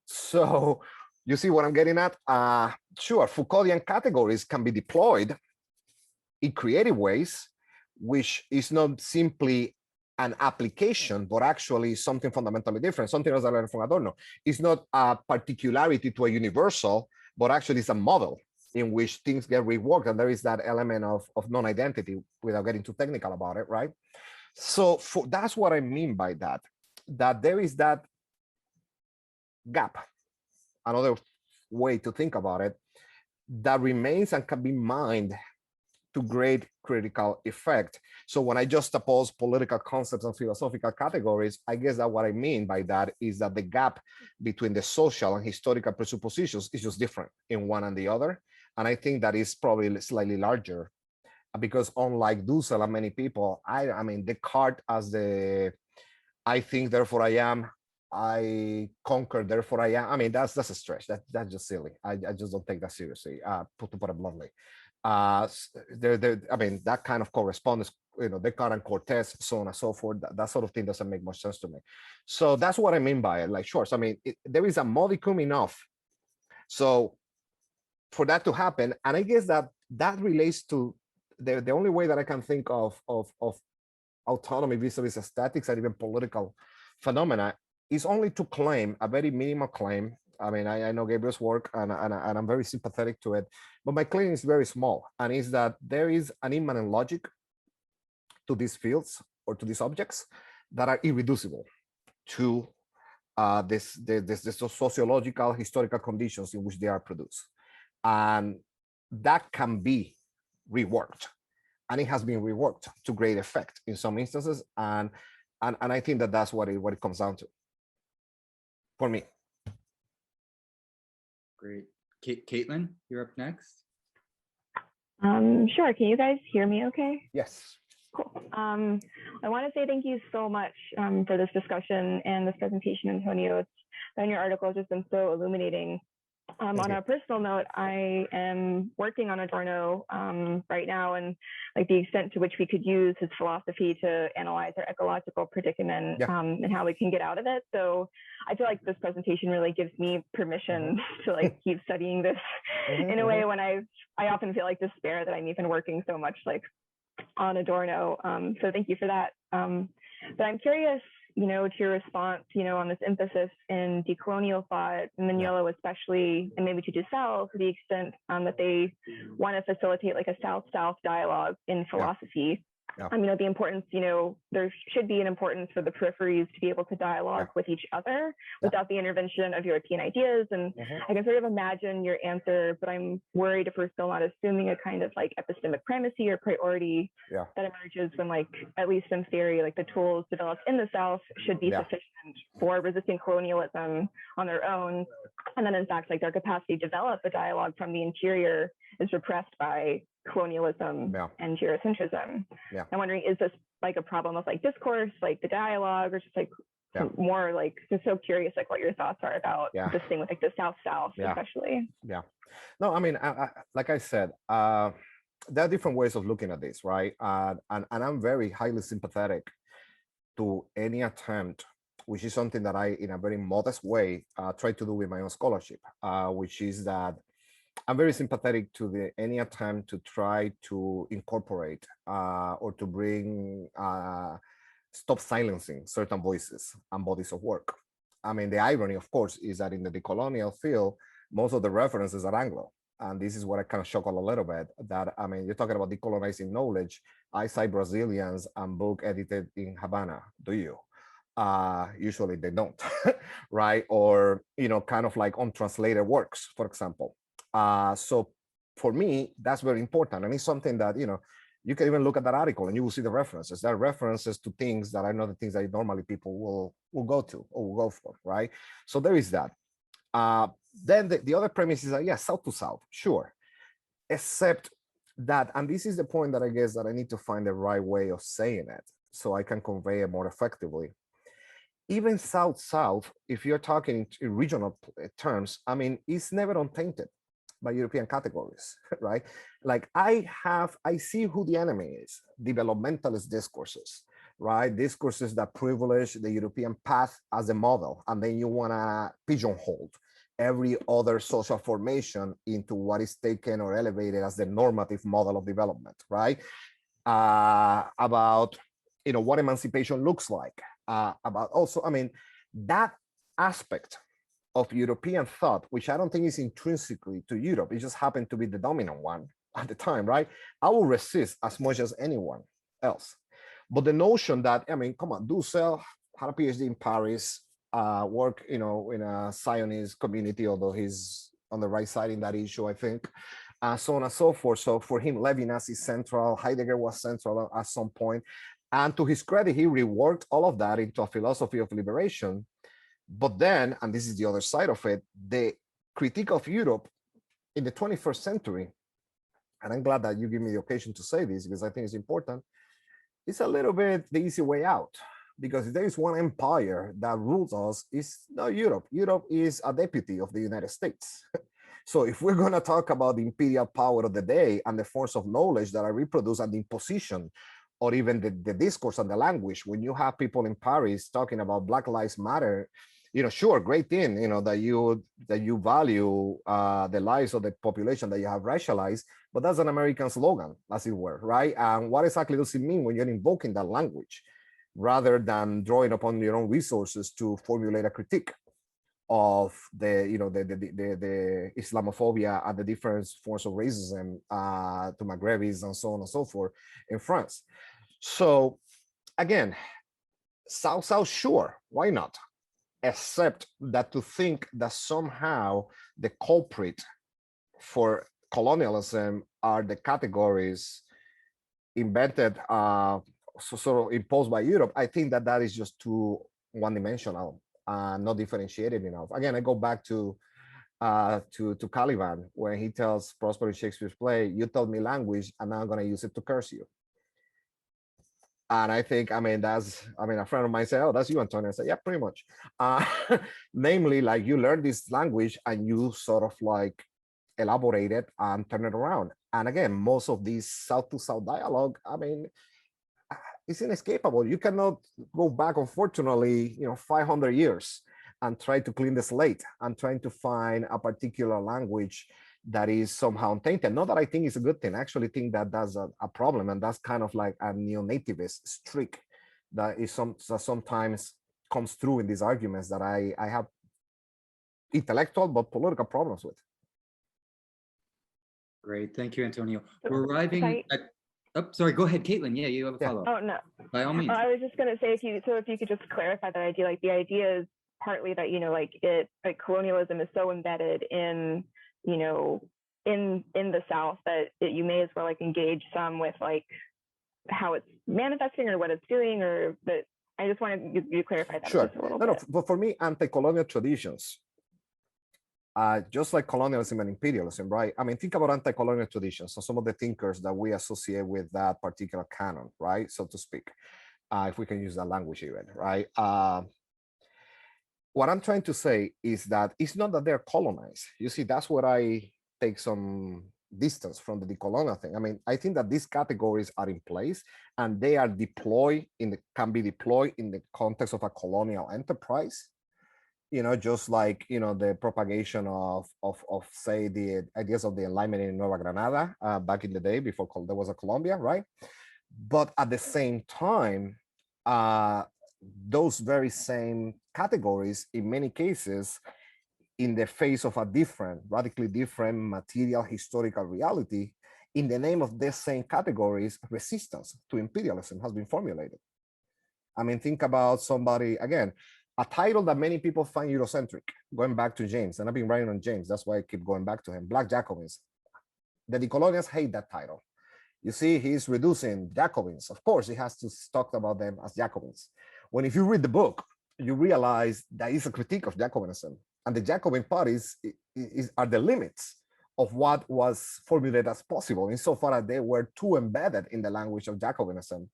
[SPEAKER 2] So you see what I'm getting at? Sure, Foucauldian categories can be deployed in creative ways, which is not simply an application, but actually something fundamentally different. Something else I learned from Adorno. It's not a particularity to a universal, but actually it's a model in which things get reworked. And there is that element of non-identity, without getting too technical about it, right? So that's what I mean by that, that there is that gap, another way to think about it, that remains and can be mined to great critical effect. So when I juxtapose political concepts and philosophical categories, I guess that what I mean by that is that the gap between the social and historical presuppositions is just different in one and the other. And I think that is probably slightly larger because unlike Dussel and many people, I mean, Descartes as the I think, therefore I am, I conquer, therefore I am. I mean, that's a stretch. That's just silly. I just don't take that seriously, to put it bluntly. I mean, that kind of correspondence, Descartes and Cortez, so on and so forth, that sort of thing doesn't make much sense to me. So that's what I mean by it. Like, sure, so I mean, there is a modicum enough. So for that to happen, and I guess that relates to the only way that I can think of autonomy vis-a-vis aesthetics and even political phenomena is only to claim a very minimal claim. I mean, I know Gabriel's work and I'm very sympathetic to it, but my claim is very small, and is that there is an immanent logic to these fields or to these objects that are irreducible to the sociological, historical conditions in which they are produced. And that can be reworked. And it has been reworked to great effect in some instances, and I think that that's what it comes down to for me.
[SPEAKER 3] Great. Caitlin, you're up next.
[SPEAKER 7] Sure. Can you guys hear me okay?
[SPEAKER 2] Yes.
[SPEAKER 7] Cool. I want to say thank you so much for this discussion and this presentation, Antonio. And your article has just been so illuminating. On a personal note, I am working on Adorno right now, and like the extent to which we could use his philosophy to analyze our ecological predicament and how we can get out of it. So I feel like this presentation really gives me permission to like keep studying this in a way when I often feel like despair that I'm even working so much like on Adorno. So thank you for that. But I'm curious, to your response, on this emphasis in decolonial thought, and Mignola especially, and maybe to Dussel, to the extent that they want to facilitate like a South-South dialogue in philosophy. The importance, there should be an importance for the peripheries to be able to dialogue with each other without the intervention of European ideas. And I can sort of imagine your answer, but I'm worried if we're still not assuming a kind of like epistemic primacy or priority that emerges when, like, at least in theory, like the tools developed in the South should be sufficient for resisting colonialism on their own. And then in fact, like their capacity to develop a dialogue from the interior is repressed by colonialism and Eurocentrism. I'm wondering, is this like a problem of like discourse, like the dialogue, or just like more like, just so curious, like what your thoughts are about this thing with like the South-South especially.
[SPEAKER 2] No, I mean, like I said, there are different ways of looking at this, right? And I'm very highly sympathetic to any attempt, which is something that I, in a very modest way, try to do with my own scholarship, which is that I'm very sympathetic to any attempt to try to incorporate or to bring, stop silencing certain voices and bodies of work. I mean, the irony, of course, is that in the decolonial field, most of the references are Anglo. And this is what I kind of chuckle a little bit, that, I mean, you're talking about decolonizing knowledge. I cite Brazilians and book edited in Havana, do you? Usually they don't, right? Or, kind of like untranslated works, for example. So for me, that's very important. And it's something that, you can even look at that article and you will see the references. There are references to things that are not the things that normally people will go to or will go for, right? So there is that. Then the other premise is that, South to South, sure. Except that, and this is the point that I guess that I need to find the right way of saying it so I can convey it more effectively. Even South-South, if you're talking in regional terms, I mean, it's never untainted by European categories, right? Like I see who the enemy is, developmentalist discourses, right? Discourses that privilege the European path as a model, and then you wanna pigeonhole every other social formation into what is taken or elevated as the normative model of development, right? About, what emancipation looks like, about also, I mean, that aspect of European thought, which I don't think is intrinsically to Europe, it just happened to be the dominant one at the time, right? I will resist as much as anyone else. But the notion that, I mean, come on, Dussel had a PhD in Paris, work, in a Zionist community, although he's on the right side in that issue, I think. so on and so forth. So for him, Levinas is central, Heidegger was central at some point. And to his credit, he reworked all of that into a philosophy of liberation. But then, and this is the other side of it, the critique of Europe in the 21st century, and I'm glad that you give me the occasion to say this because I think it's important, it's a little bit the easy way out. Because if there is one empire that rules us, it's not Europe. Europe is a deputy of the United States. So if we're going to talk about the imperial power of the day and the force of knowledge that are reproduced and the imposition, or even the discourse and the language, when you have people in Paris talking about Black Lives Matter, sure, great thing, that you value the lives of the population that you have racialized, but that's an American slogan, as it were, right? And what exactly does it mean when you're invoking that language, rather than drawing upon your own resources to formulate a critique of the Islamophobia and the different forms of racism to Maghrebis and so on and so forth in France? So again, South, sure, why not? Except that to think that somehow the culprit for colonialism are the categories invented, sort of imposed by Europe, I think that is just too one-dimensional, not differentiated enough. Again, I go back to Caliban, when he tells Prosper in Shakespeare's play, you told me language, and now I'm going to use it to curse you. And I think, a friend of mine said, oh, that's you, Antonio. I said, yeah, pretty much. Namely, like, you learn this language and you sort of like elaborate it and turn it around. And again, most of these South to South dialogue, it's inescapable. You cannot go back, unfortunately, 500 years and try to clean the slate and trying to find a particular language that is somehow untainted. Not that I think it's a good thing. I actually think that that's a problem, and that's kind of like a neo-nativist streak that is sometimes comes through in these arguments that I have intellectual but political problems with.
[SPEAKER 3] Great, thank you, Antonio. We're arriving at. Oh, sorry, go ahead, Caitlin. Yeah, you have a follow-up.
[SPEAKER 7] Oh, no.
[SPEAKER 3] By all means.
[SPEAKER 7] I was just going to say, if you could just clarify that idea, like the idea is partly that, colonialism is so embedded in, in the South that you may as well like engage some with like how it's manifesting or what it's doing, but I just wanted you to clarify that.
[SPEAKER 2] Sure.
[SPEAKER 7] Just a little
[SPEAKER 2] No,
[SPEAKER 7] bit.
[SPEAKER 2] but for me, anti-colonial traditions, just like colonialism and imperialism, right? Think about anti-colonial traditions. So some of the thinkers that we associate with that particular canon, right? So to speak, if we can use that language even, right? What I'm trying to say is that it's not that they're colonized. You see, that's where I take some distance from the decolonial thing. I think that these categories are in place and they are can be deployed in the context of a colonial enterprise. Just like, the propagation of say, the ideas of the Enlightenment in Nueva Granada back in the day before there was a Colombia, right? But at the same time, those very same categories, in many cases, in the face of a radically different material historical reality, in the name of these same categories, resistance to imperialism has been formulated. Think about somebody, again, a title that many people find Eurocentric, going back to James, and I've been writing on James, that's why I keep going back to him, Black Jacobins. The decolonials hate that title. You see, he's reducing Jacobins. Of course, he has to talk about them as Jacobins. When if you read the book, you realize that it's a critique of Jacobinism. And the Jacobin parties are the limits of what was formulated as possible, insofar as they were too embedded in the language of Jacobinism,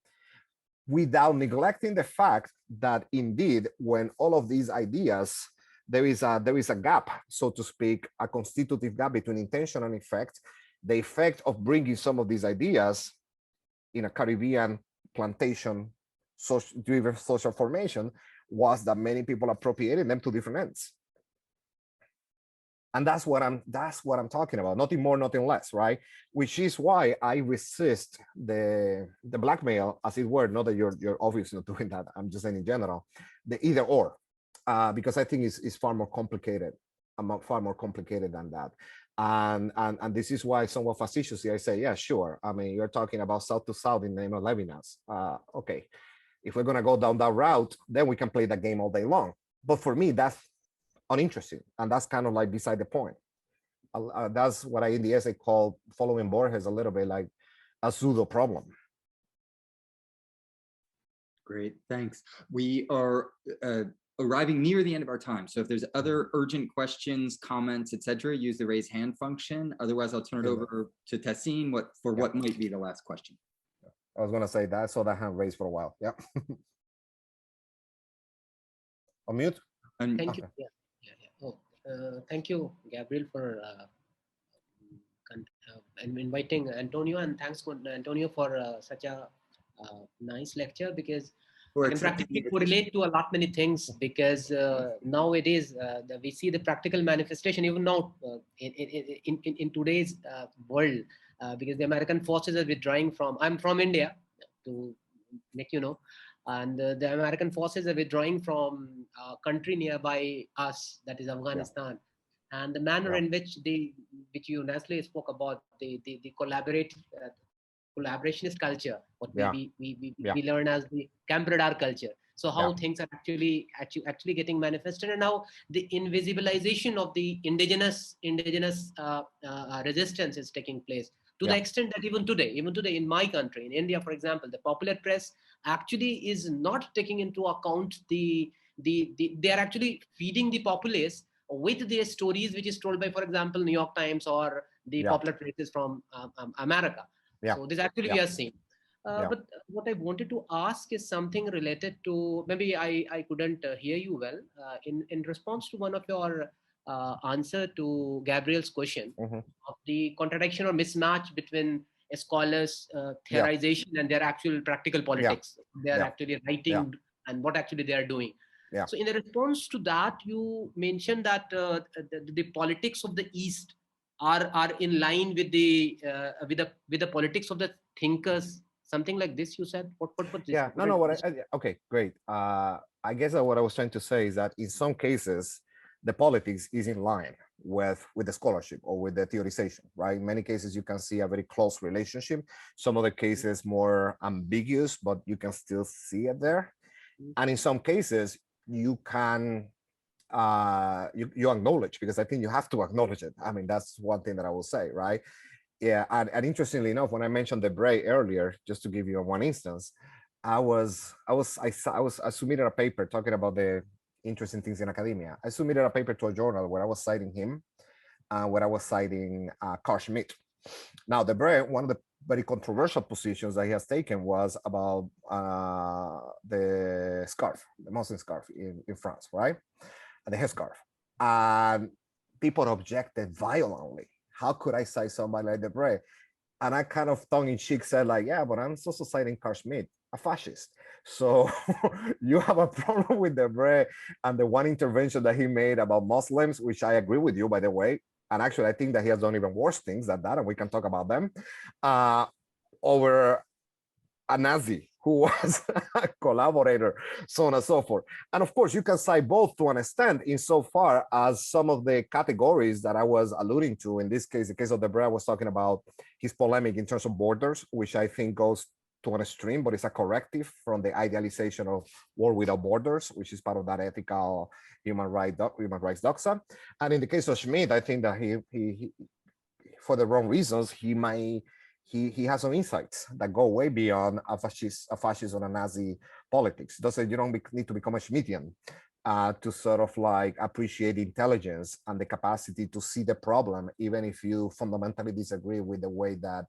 [SPEAKER 2] without neglecting the fact that indeed, when all of these ideas, there is a gap, so to speak, a constitutive gap between intention and effect. The effect of bringing some of these ideas in a Caribbean plantation driven social formation was that many people appropriated them to different ends. And that's what I'm talking about. Nothing more, nothing less, right? Which is why I resist the blackmail, as it were. Not that you're obviously not doing that. I'm just saying in general, the either or, because I think it's far more complicated. Far more complicated than that. And this is why somewhat facetiously I say, yeah, sure. You're talking about South to South in the name of Levinas. Okay, if we're gonna go down that route, then we can play that game all day long. But for me, that's uninteresting, and that's kind of like beside the point. that's what I in the essay called following Borges a little bit like a pseudo problem.
[SPEAKER 3] Great, thanks. We are arriving near the end of our time. So if there's other urgent questions, comments, etc., use the raise hand function. Otherwise, I'll turn it over to Tessin what might be the last question.
[SPEAKER 2] I was gonna say that. I saw that hand raised for a while. Yeah. On mute.
[SPEAKER 8] Thank you. Oh, thank you, Gabriel, for inviting Antonio, and thanks Antonio for such a nice lecture, because I can practically correlate to a lot many things, because nowadays we see the practical manifestation even now in today's world, because the American forces are withdrawing from, I'm from India, to make you know, and the American forces are withdrawing from a country nearby us, that is Afghanistan. And the manner in which which you nicely spoke about, the collaborationist culture, what we learn as the camaraderie culture. So how things are actually getting manifested, and now the invisibilization of the indigenous resistance is taking place, to the extent that even today in my country, in India, for example, the popular press actually is not taking into account they are actually feeding the populace with their stories, which is told by, for example, New York Times or the popular presses from America. So this actually we are seeing. But what I wanted to ask is something related to, maybe I couldn't hear you well, in response to one of your answer to Gabriel's question of the contradiction or mismatch between a scholar's theorization and their actual practical politics. They are actually writing and what actually they are doing. So in the response to that, you mentioned that the politics of the East are in line with the politics of the thinkers, something like this. You said what this?
[SPEAKER 2] Okay, great. I guess what I was trying to say is that in some cases the politics is in line with the scholarship or with the theorization, right? In many cases you can see a very close relationship. Some other cases more ambiguous, but you can still see it there. And in some cases you can you acknowledge, because I think you have to acknowledge it. I mean, that's one thing that I will say, right? Yeah, and interestingly enough, when I mentioned the Bray earlier, just to give you one instance, I submitted a paper talking about the interesting things in academia. I submitted a paper to a journal where I was citing him, where I was citing Carl Schmitt. Now, the Bray, one of the very controversial positions that he has taken was about the scarf, the Muslim scarf in France, right? The headscarf. And people objected violently. How could I cite somebody like Debray? And I kind of tongue-in-cheek said, like, yeah, but I'm also citing Carl Schmitt, a fascist. So you have a problem with Debray and the one intervention that he made about Muslims, which I agree with you, by the way. And actually, I think that he has done even worse things than that, and we can talk about them, over a Nazi who was a collaborator, so on and so forth. And of course, you can cite both to an extent insofar as some of the categories that I was alluding to. In this case, the case of Debray, I was talking about his polemic in terms of borders, which I think goes to an extreme, but it's a corrective from the idealization of war without borders, which is part of that ethical human rights doxa. And in the case of Schmitt, I think that he for the wrong reasons, he has some insights that go way beyond a fascist or a Nazi politics. You don't need to become a Schmittian to sort of like appreciate intelligence and the capacity to see the problem, even if you fundamentally disagree with the way that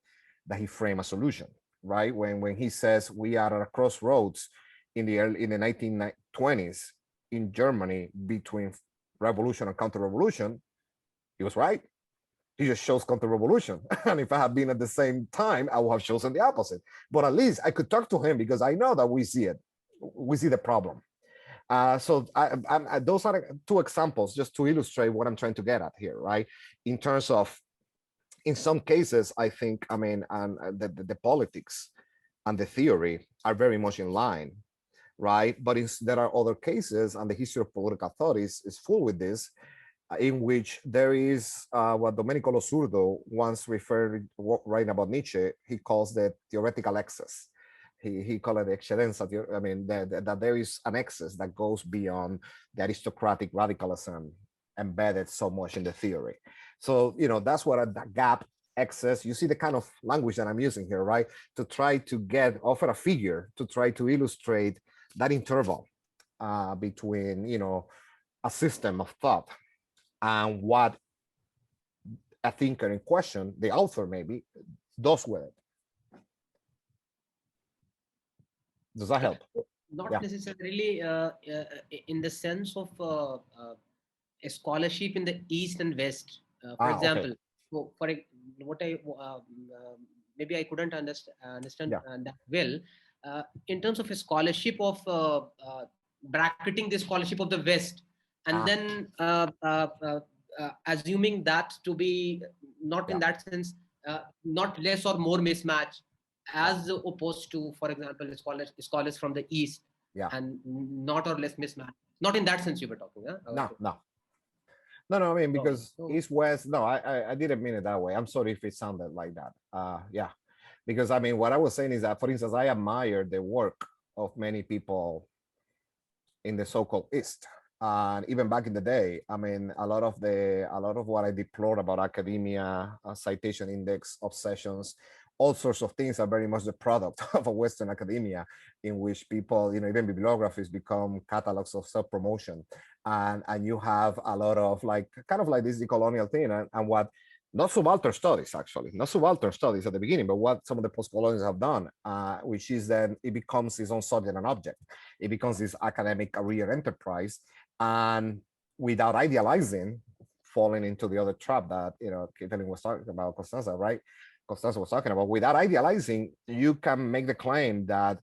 [SPEAKER 2] he framed a solution, right? When he says we are at a crossroads in the 1920s in Germany between revolution and counter-revolution, he was right. He just shows counter-revolution. And if I had been at the same time, I would have chosen the opposite. But at least I could talk to him because I know that we see it. We see the problem. So those are two examples just to illustrate what I'm trying to get at here, right? In terms of, in some cases, I think, I mean, the politics and the theory are very much in line, right? But there are other cases, and the history of political thought is full with this, in which there is what Domenico Lo Surdo once referred, writing about Nietzsche, he calls the theoretical excess. He called it the eccedenza. I mean, that there is an excess that goes beyond the aristocratic radicalism embedded so much in the theory. So, you know, that's what a gap excess, you see the kind of language that I'm using here, right? To try to offer a figure to try to illustrate that interval between, you know, a system of thought and what a thinker in question, the author maybe, does with it. Does that help?
[SPEAKER 8] Not necessarily in the sense of a scholarship in the East and West. For example, so for what I maybe I couldn't understand that well. In terms of a scholarship of bracketing the scholarship of the West, and then assuming that to be not in that sense, not less or more mismatch, as opposed to, for example, scholars from the East, and not or less mismatch. Not in that sense you were talking, huh?
[SPEAKER 2] No, I mean, because East West, no, I didn't mean it that way. I'm sorry if it sounded like that. Yeah, because I mean, what I was saying is that, for instance, I admire the work of many people in the so-called East. And even back in the day, I mean, a lot of what I deplored about academia, citation index obsessions, all sorts of things are very much the product of a Western academia, in which people, you know, even bibliographies become catalogs of self-promotion, and you have a lot of like kind of like this decolonial thing, and what not subaltern studies actually, not subaltern studies at the beginning, but what some of the post-colonials have done, which is then it becomes its own subject and object. It becomes this academic career enterprise, and without idealizing, falling into the other trap that, you know, Caitlin was talking about, Constanza, right? Constanza was talking about, without idealizing, you can make the claim that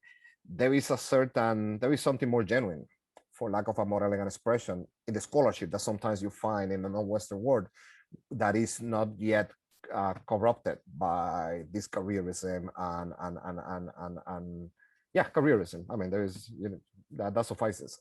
[SPEAKER 2] there is something more genuine, for lack of a more elegant expression, in the scholarship that sometimes you find in the non-Western world that is not yet corrupted by this careerism and careerism. I mean, there is, you know, that suffices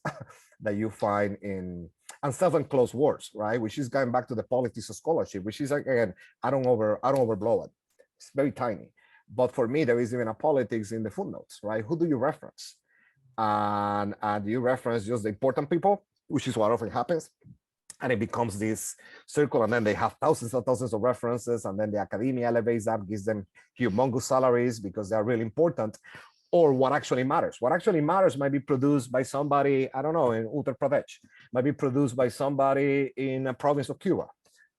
[SPEAKER 2] that you find in, and self-enclosed words, right? Which is going back to the politics of scholarship, which is, again, I don't overblow it. It's very tiny. But for me, there is even a politics in the footnotes, right? Who do you reference? And you reference just the important people, which is what often happens. And it becomes this circle, and then they have thousands and thousands of references, and then the academia elevates that, gives them humongous salaries because they're really important. Or what actually matters. What actually matters might be produced by somebody, I don't know, in Uttar Pradesh, might be produced by somebody in a province of Cuba.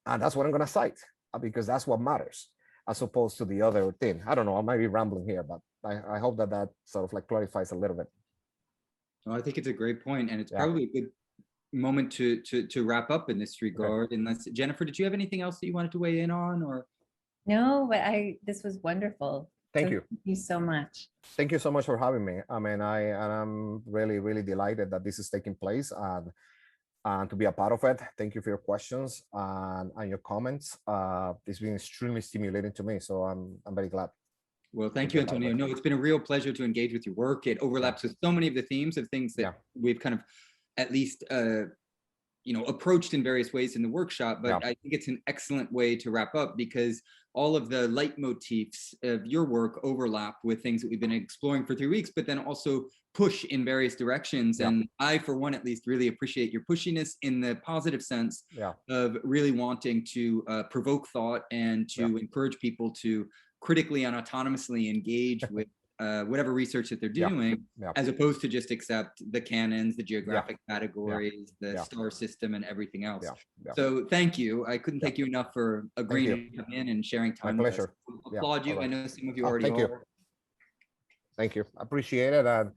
[SPEAKER 2] And that's what I'm gonna cite, because that's what matters, as opposed to the other thing. I don't know, I might be rambling here, but I hope that sort of like clarifies a little bit.
[SPEAKER 3] Well, I think it's a great point, and it's probably a good moment to wrap up in this regard. Okay. Unless, Jennifer, did you have anything else that you wanted to weigh in on, or?
[SPEAKER 1] No, but this was wonderful.
[SPEAKER 2] Thank you.
[SPEAKER 1] Thank you so much.
[SPEAKER 2] Thank you so much for having me. I mean, I'm really, really delighted that this is taking place and to be a part of it. Thank you for your questions and your comments. It's been extremely stimulating to me, so I'm very glad.
[SPEAKER 3] Well, thank you, Antonio. No, it's been a real pleasure to engage with your work. It overlaps with so many of the themes of things that we've kind of at least approached in various ways in the workshop, but I think it's an excellent way to wrap up, because all of the leitmotifs of your work overlap with things that we've been exploring for 3 weeks, but then also push in various directions. And I, for one, at least, really appreciate your pushiness in the positive sense of really wanting to provoke thought and to encourage people to critically and autonomously engage with whatever research that they're doing, as opposed to just accept the canons, the geographic categories, the star system, and everything else. So thank you. I couldn't thank you enough for agreeing to come in and sharing time.
[SPEAKER 2] My pleasure.
[SPEAKER 3] With us. Applaud you. I know some of you already are.
[SPEAKER 2] Thank you. Appreciate it. And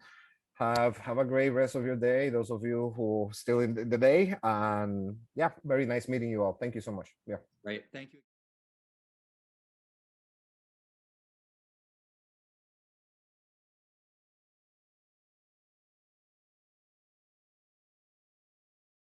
[SPEAKER 2] have a great rest of your day. Those of you who are still in the day. And very nice meeting you all. Thank you so much.
[SPEAKER 3] Right. Thank you.